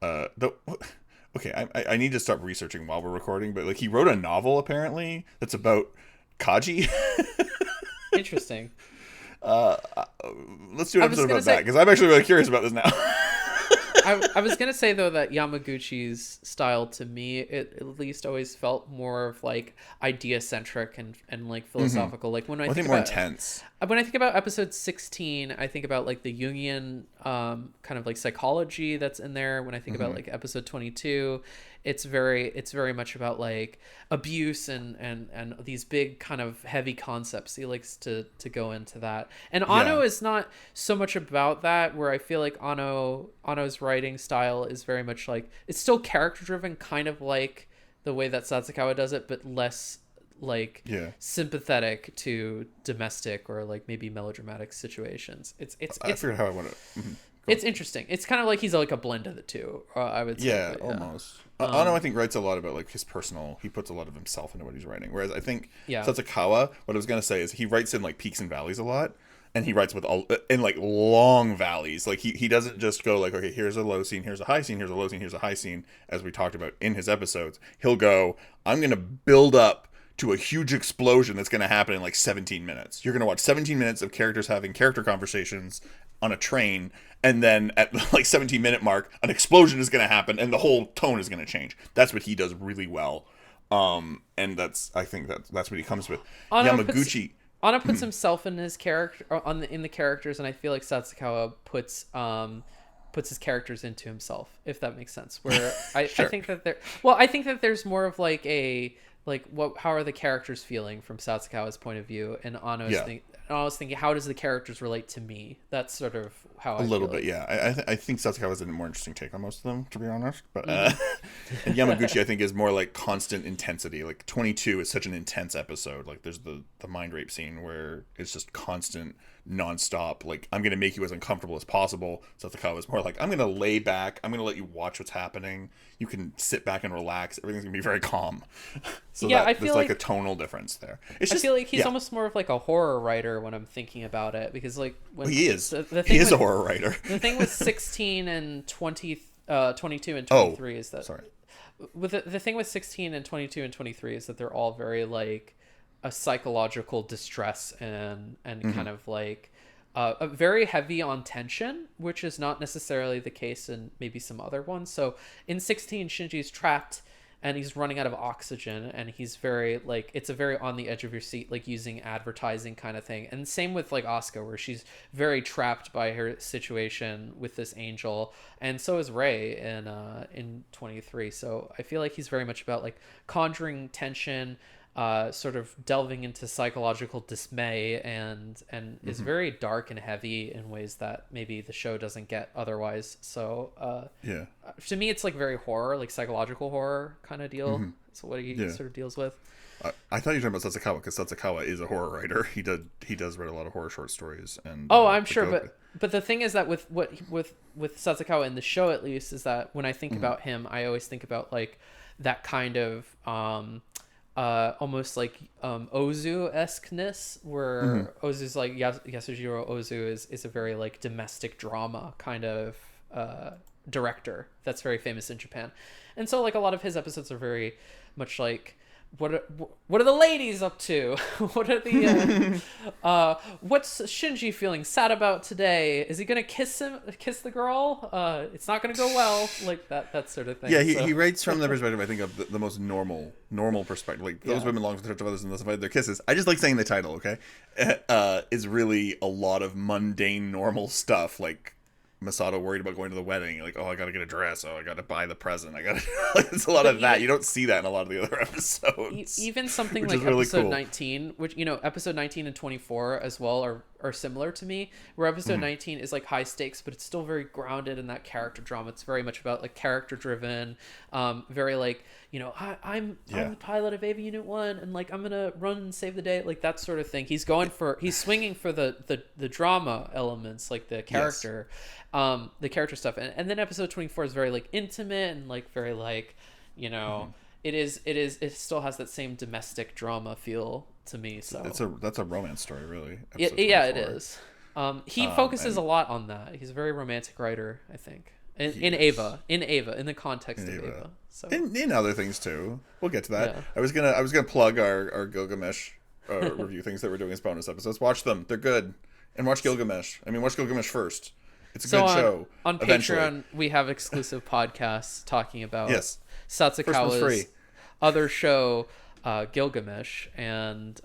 Okay, I need to stop researching while we're recording, but like he wrote a novel apparently that's about Kaji. Interesting. Let's do an episode about that because I'm actually really curious about this now. I was gonna say though that Yamaguchi's style to me, it at least always felt more of like idea centric and like philosophical. Like when I think more intense. When I think about episode 16, I think about like the Jungian kind of like psychology that's in there. When I think about like episode 22, it's very much about like abuse and these big kind of heavy concepts. He likes to go into that. And Anno is not so much about that, where I feel like Anno's writing style is very much like, it's still character driven, kind of like the way that Sasakawa does it, but less like sympathetic to domestic or like maybe melodramatic situations. I figured how I want to. It's interesting. It's kind of like he's like a blend of the two. I would say. Yeah, almost. Anno, I think, writes a lot about like his personal. He puts a lot of himself into what he's writing. Whereas I think Sasakawa, what I was gonna say is he writes in like peaks and valleys a lot, and he writes in like long valleys. Like he doesn't just go like, okay, here's a low scene, here's a high scene, here's a low scene, here's a high scene. As we talked about in his episodes, he'll go, I'm gonna build up to a huge explosion that's going to happen in like 17 minutes. You're going to watch 17 minutes of characters having character conversations on a train, and then at like 17-minute mark, an explosion is going to happen, and the whole tone is going to change. That's what he does really well, and I think that's what he comes with. Yamaguchi. Anno puts himself in his character in the characters, and I feel like Sasakawa puts his characters into himself, if that makes sense. Where I think that there's more of like a how are the characters feeling from Sasakawa's point of view, and I was thinking, how does the characters relate to me? That's sort of how I feel bit, yeah. I think Sasakawa has a more interesting take on most of them, to be honest. But and Yamaguchi, I think, is more like constant intensity. Like 22 is such an intense episode. Like there's the mind rape scene where it's just constant, nonstop. Like, I'm gonna make you as uncomfortable as possible. Sasakawa is more like, I'm gonna lay back. I'm gonna let you watch what's happening. You can sit back and relax. Everything's gonna be very calm. So I feel like a tonal difference there. I feel like he's almost more of like a horror writer when I'm thinking about it, because like he is a horror writer. The thing with 16 and 22 and 23 is that with the thing with 16 and 22 and 23 is that they're all very like a psychological distress and kind of like very heavy on tension, which is not necessarily the case in maybe some other ones. So in 16, Shinji's trapped and he's running out of oxygen, and he's very like, it's a very on the edge of your seat, like using advertising kind of thing. And same with like Asuka, where she's very trapped by her situation with this angel, and so is Rei in 23. So I feel like he's very much about like conjuring tension, sort of delving into psychological dismay, and is very dark and heavy in ways that maybe the show doesn't get otherwise. So to me, it's like very horror, like psychological horror kind of deal. So what he sort of deals with. I thought you were talking about Sasakawa, because Sasakawa is a horror writer. He does write a lot of horror short stories. And I'm sure, but the thing is that with Sasakawa in the show, at least, is that when I think about him, I always think about like that kind of almost like Ozu-esque-ness, where Ozu's like Yasujiro Ozu is a very like domestic drama kind of director that's very famous in Japan. And so like a lot of his episodes are very much like, what are the ladies up to? What are the what's Shinji feeling sad about today? Is he gonna kiss the girl? It's not gonna go well, like that sort of thing. Yeah, he writes from the perspective, I think, of the most normal perspective. Like, those women long for the touch of others and thus avoid their kisses. I just like saying the title, okay? Is really a lot of mundane, normal stuff, like Masato worried about going to the wedding, like, oh, I gotta get a dress, oh, I gotta buy the present, I gotta like, it's a lot of that. You don't see that in a lot of the other episodes. Even something like really episode 19, which, episode 19 and 24 as well are similar to me, where episode 19 is like high stakes, but it's still very grounded in that character drama. It's very much about like character driven, very like, you know, I'm the pilot of Ava Unit 1 and like I'm gonna run and save the day, like that sort of thing. He's swinging for the drama elements, like the character, the character stuff. And then episode 24 is very like intimate and like very like, you know, it still has that same domestic drama feel to me. So that's a romance story, really. It is. He focuses a lot on that. He's a very romantic writer, I think. In the context of Ava. So in other things too. We'll get to that. Yeah. I was gonna plug our Gilgamesh review things that we're doing as bonus episodes. Watch them; they're good. And watch Gilgamesh. Watch Gilgamesh first. It's a good show. On Patreon, we have exclusive podcasts talking about Satsukawa's other show, Gilgamesh, and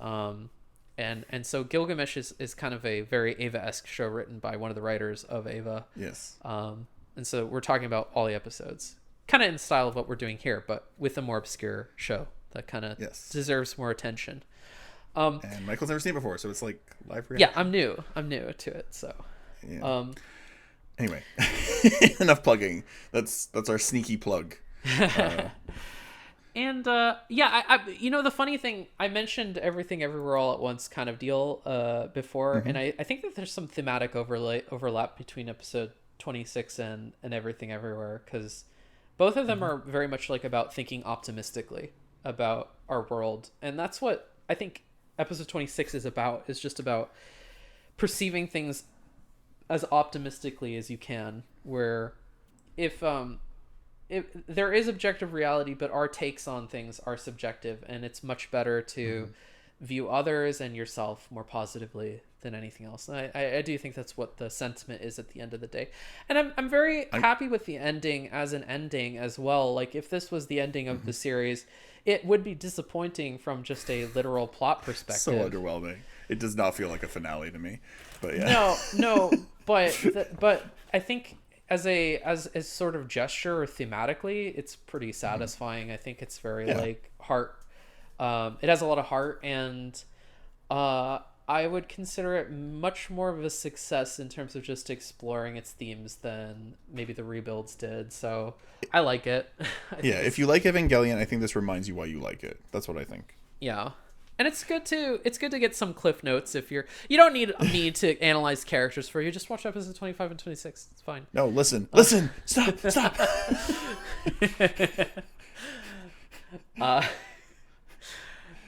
so Gilgamesh is kind of a very Ava-esque show written by one of the writers of Ava. Yes. And so we're talking about all the episodes, kind of in style of what we're doing here, but with a more obscure show that kind of deserves more attention. And Michael's never seen it before, so it's like live reaction. Yeah, I'm new to it, so. Yeah. Anyway, enough plugging. That's our sneaky plug. And I you know, the funny thing, I mentioned Everything Everywhere All at Once kind of deal before, and I think that there's some thematic overlap between episode 26 and Everything Everywhere, because both of them are very much like about thinking optimistically about our world, and that's what I think episode 26 is about. Is just about perceiving things as optimistically as you can, where if there is objective reality, but our takes on things are subjective, and it's much better to view others and yourself more positively than anything else. And I do think that's what the sentiment is at the end of the day. And I'm very happy with the ending as an ending as well. Like, if this was the ending of the series, it would be disappointing from just a literal plot perspective. So underwhelming. It does not feel like a finale to me. But yeah. No, but I think as sort of gesture or thematically, it's pretty satisfying. I think it's very like heart. It has a lot of heart, and I would consider it much more of a success in terms of just exploring its themes than maybe the rebuilds did. So I like it. If you like Evangelion, I think this reminds you why you like it. That's what I think. Yeah. And it's good to get some cliff notes. If you don't need me to analyze characters for you, just watch episodes 25 and 26. It's fine. No, listen, stop.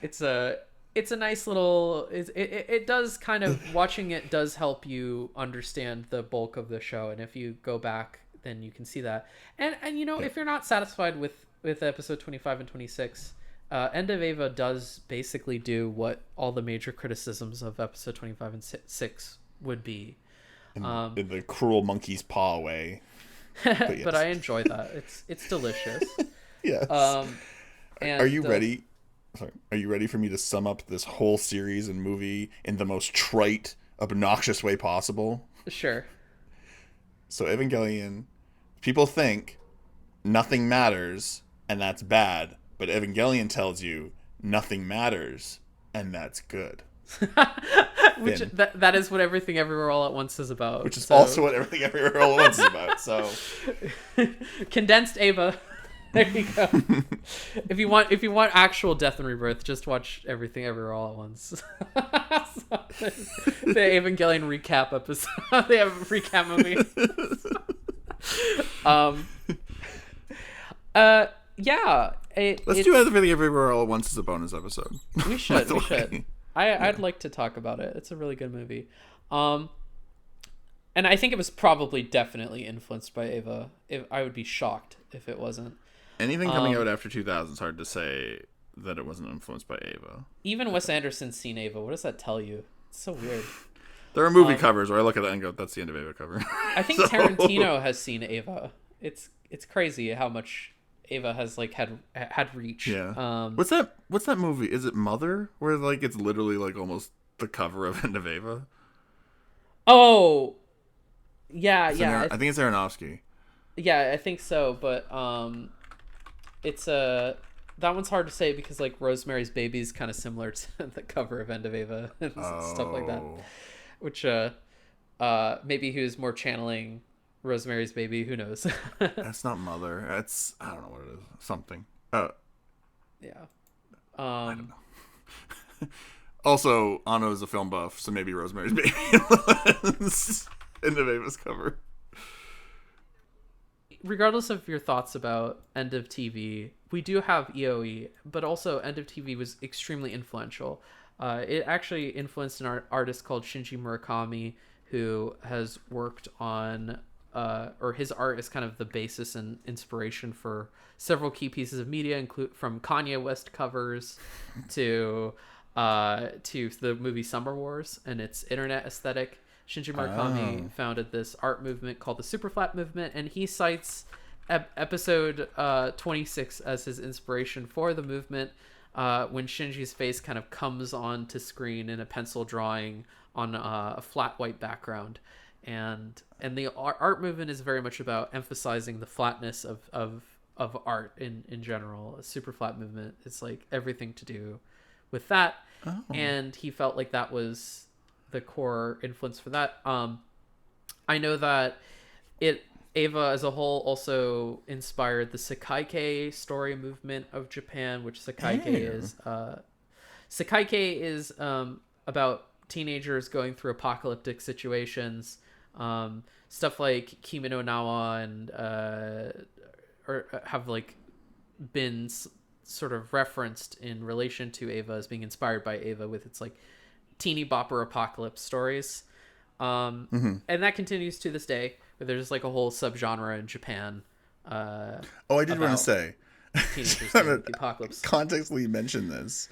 It's a nice little. It does kind of, watching it does help you understand the bulk of the show, and if you go back, then you can see that. And you know, if you're not satisfied with episode 25 and 26. End of Ava does basically do what all the major criticisms of episode 25 and 6 would be. In the cruel monkey's paw way. But I enjoy that. It's delicious. Yes. And Are you ready? Sorry. Are you ready for me to sum up this whole series and movie in the most trite, obnoxious way possible? Sure. So Evangelion, people think nothing matters, and that's bad. But Evangelion tells you nothing matters, and that's good. Which that is what Everything Everywhere All at Once is about. Which is also what Everything Everywhere All at Once is about. So condensed Ava. There you go. If you want actual death and rebirth, just watch Everything Everywhere All at Once. The Evangelion recap episode. They have a recap movie. Yeah. Let's do Everything Everywhere All at Once as a bonus episode. We should. I'd like to talk about it. It's a really good movie. And I think it was probably definitely influenced by Ava. I would be shocked if it wasn't. Anything coming out after 2000 is hard to say that it wasn't influenced by Ava. Even Wes Anderson's seen Ava. What does that tell you? It's so weird. There are movie covers where I look at that and go, that's the end of Ava cover. I think Tarantino has seen Ava. It's crazy how much Ava has like had reach. Yeah. What's that movie? Is it Mother? Where like it's literally like almost the cover of End of Ava? Oh. Yeah, I think it's Aronofsky. Yeah, I think so, but it's that one's hard to say because like Rosemary's Baby is kind of similar to the cover of End of Ava and stuff like that. which maybe he was more channeling Rosemary's Baby. Who knows? That's not Mother. That's, I don't know what it is. Something. Yeah. I don't know. Also, Anno is a film buff, so maybe Rosemary's Baby was in the Ava's cover. Regardless of your thoughts about End of TV, we do have EOE, but also End of TV was extremely influential. It actually influenced an artist called Shinji Murakami, who has worked on, or his art is kind of the basis and inspiration for several key pieces of media, from Kanye West covers to the movie Summer Wars and its internet aesthetic. Shinji Murakami founded this art movement called the Superflat movement, and he cites episode 26 as his inspiration for the movement, when Shinji's face kind of comes onto screen in a pencil drawing on a flat white background. And the art movement is very much about emphasizing the flatness of art in general. A Superflat movement is like everything to do with that. And he felt like that was the core influence for that. I know that Eva as a whole also inspired the Sekaike story movement of Japan, which Sekaike is about teenagers going through apocalyptic situations, stuff like Kimi no Nawa and or have like been sort of referenced in relation to Eva as being inspired by Eva with its like teeny bopper apocalypse stories. And that continues to this day, where there's like a whole subgenre in Japan. I did want to say, teenagers the apocalypse. Contextually mention this.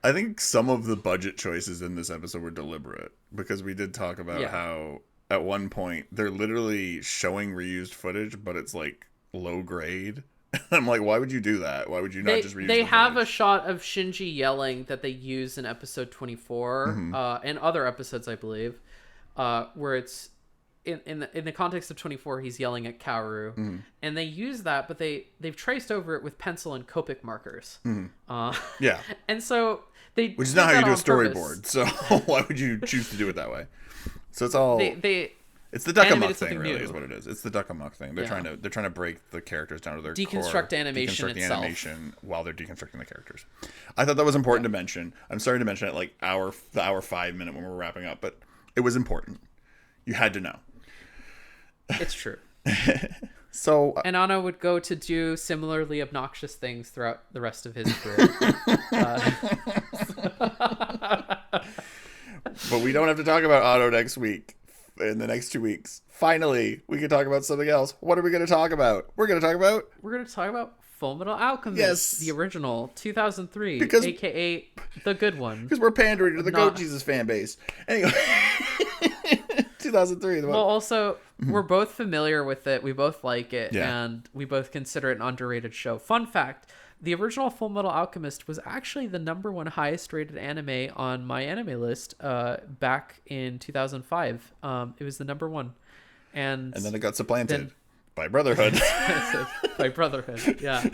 I think some of the budget choices in this episode were deliberate, because we did talk about how at one point they're literally showing reused footage, but it's like low grade. I'm like, why would you do that? Why would you not just reuse They have footage? a shot of Shinji yelling that they use in episode 24 and other episodes, I believe, where it's in the context of 24, he's yelling at Kaoru, and they use that, but they've traced over it with pencil and Copic markers. Yeah, and so which is not how you do a storyboard. So why would you choose to do it that way? So it's all it's the duck amuck thing, really, is what it is. It's the duck amuck thing. They're trying to break the characters down to their deconstruct core, animation deconstruct the itself. animation while they're deconstructing the characters. I thought that was important to mention. I'm sorry to mention it like the hour 5 minute when we're wrapping up, but it was important. You had to know. It's true. So and Anno would go to do similarly obnoxious things throughout the rest of his career. But we don't have to talk about Anno next week. In the next 2 weeks, finally, we can talk about something else. What are we going to talk about? We're going to talk about Full Metal Alchemist, yes, the original 2003, because, aka the good one. Because we're pandering to the GoatJesus fan base. Anyway, 2003. Well, also, we're both familiar with it. We both like it, and we both consider it an underrated show. Fun fact: the original Full Metal Alchemist was actually the #1 highest rated anime on my anime list back in 2005. It was the #1. And then it got supplanted by Brotherhood. By Brotherhood, yeah.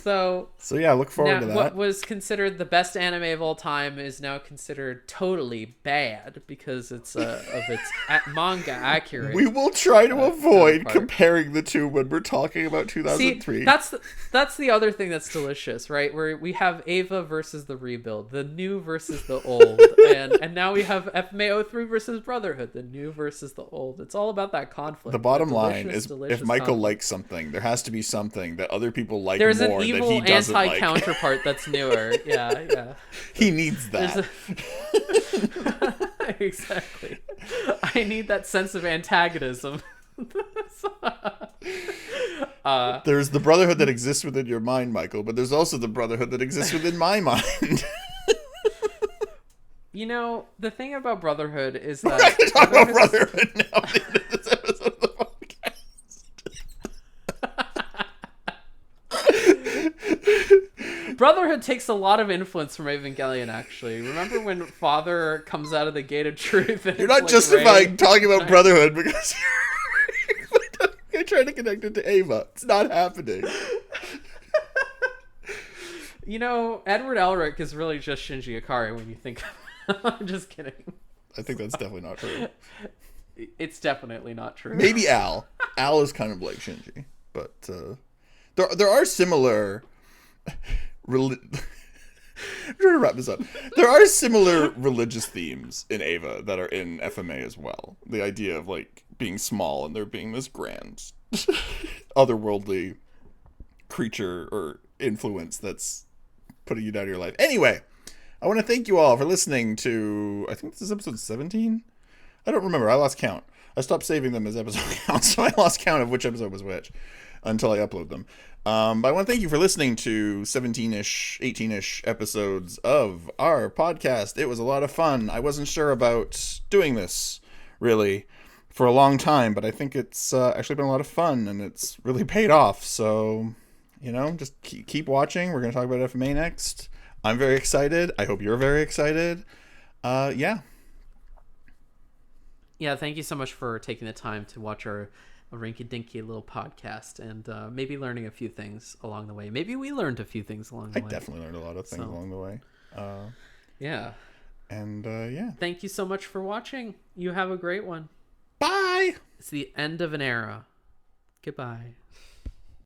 So yeah, look forward to that. What was considered the best anime of all time is now considered totally bad because it's of its manga accurate. We will try to avoid comparing the two when we're talking about 2003. See, that's the other thing that's delicious, right? Where we have Ava versus the Rebuild, the new versus the old, and now we have FMA03 versus Brotherhood, the new versus the old. It's all about that conflict. The bottom line is, if Michael likes something, there has to be something that other people like There's more an evil that he doesn't like. anti-counterpart that's newer. Yeah. He needs that. Exactly. I need that sense of antagonism. There's the Brotherhood that exists within your mind, Michael, but there's also the Brotherhood that exists within my mind. You know, the thing about Brotherhood is that... We're not going to talk about Brotherhood now at the end of this episode of the podcast. Brotherhood takes a lot of influence from Evangelion, actually. Remember when Father comes out of the Gate of Truth? And you're not like justifying talking about Brotherhood because you're trying to connect it to Ava. It's not happening. You know, Edward Elric is really just Shinji Ikari when you think I'm just kidding. I think that's definitely not true. It's definitely not true. Maybe Al. Al is kind of like Shinji, but there are similar. I'm trying to wrap this up. There are similar religious themes in Eva that are in FMA as well. The idea of like being small and there being this grand, otherworldly creature or influence that's putting you down in your life. Anyway, I want to thank you all for listening to, I think this is episode 17? I don't remember. I lost count. I stopped saving them as episode counts, so I lost count of which episode was which until I upload them. But I want to thank you for listening to 17-ish, 18-ish episodes of our podcast. It was a lot of fun. I wasn't sure about doing this, really, for a long time, but I think it's actually been a lot of fun, and it's really paid off. So, just keep watching. We're going to talk about FMA next. I'm very excited. I hope you're very excited. Yeah. Yeah, thank you so much for taking the time to watch our rinky-dinky little podcast and maybe learning a few things along the way. Maybe we learned a few things along the way. I definitely learned a lot of things along the way. Yeah. And yeah. Thank you so much for watching. You have a great one. Bye! It's the end of an era. Goodbye.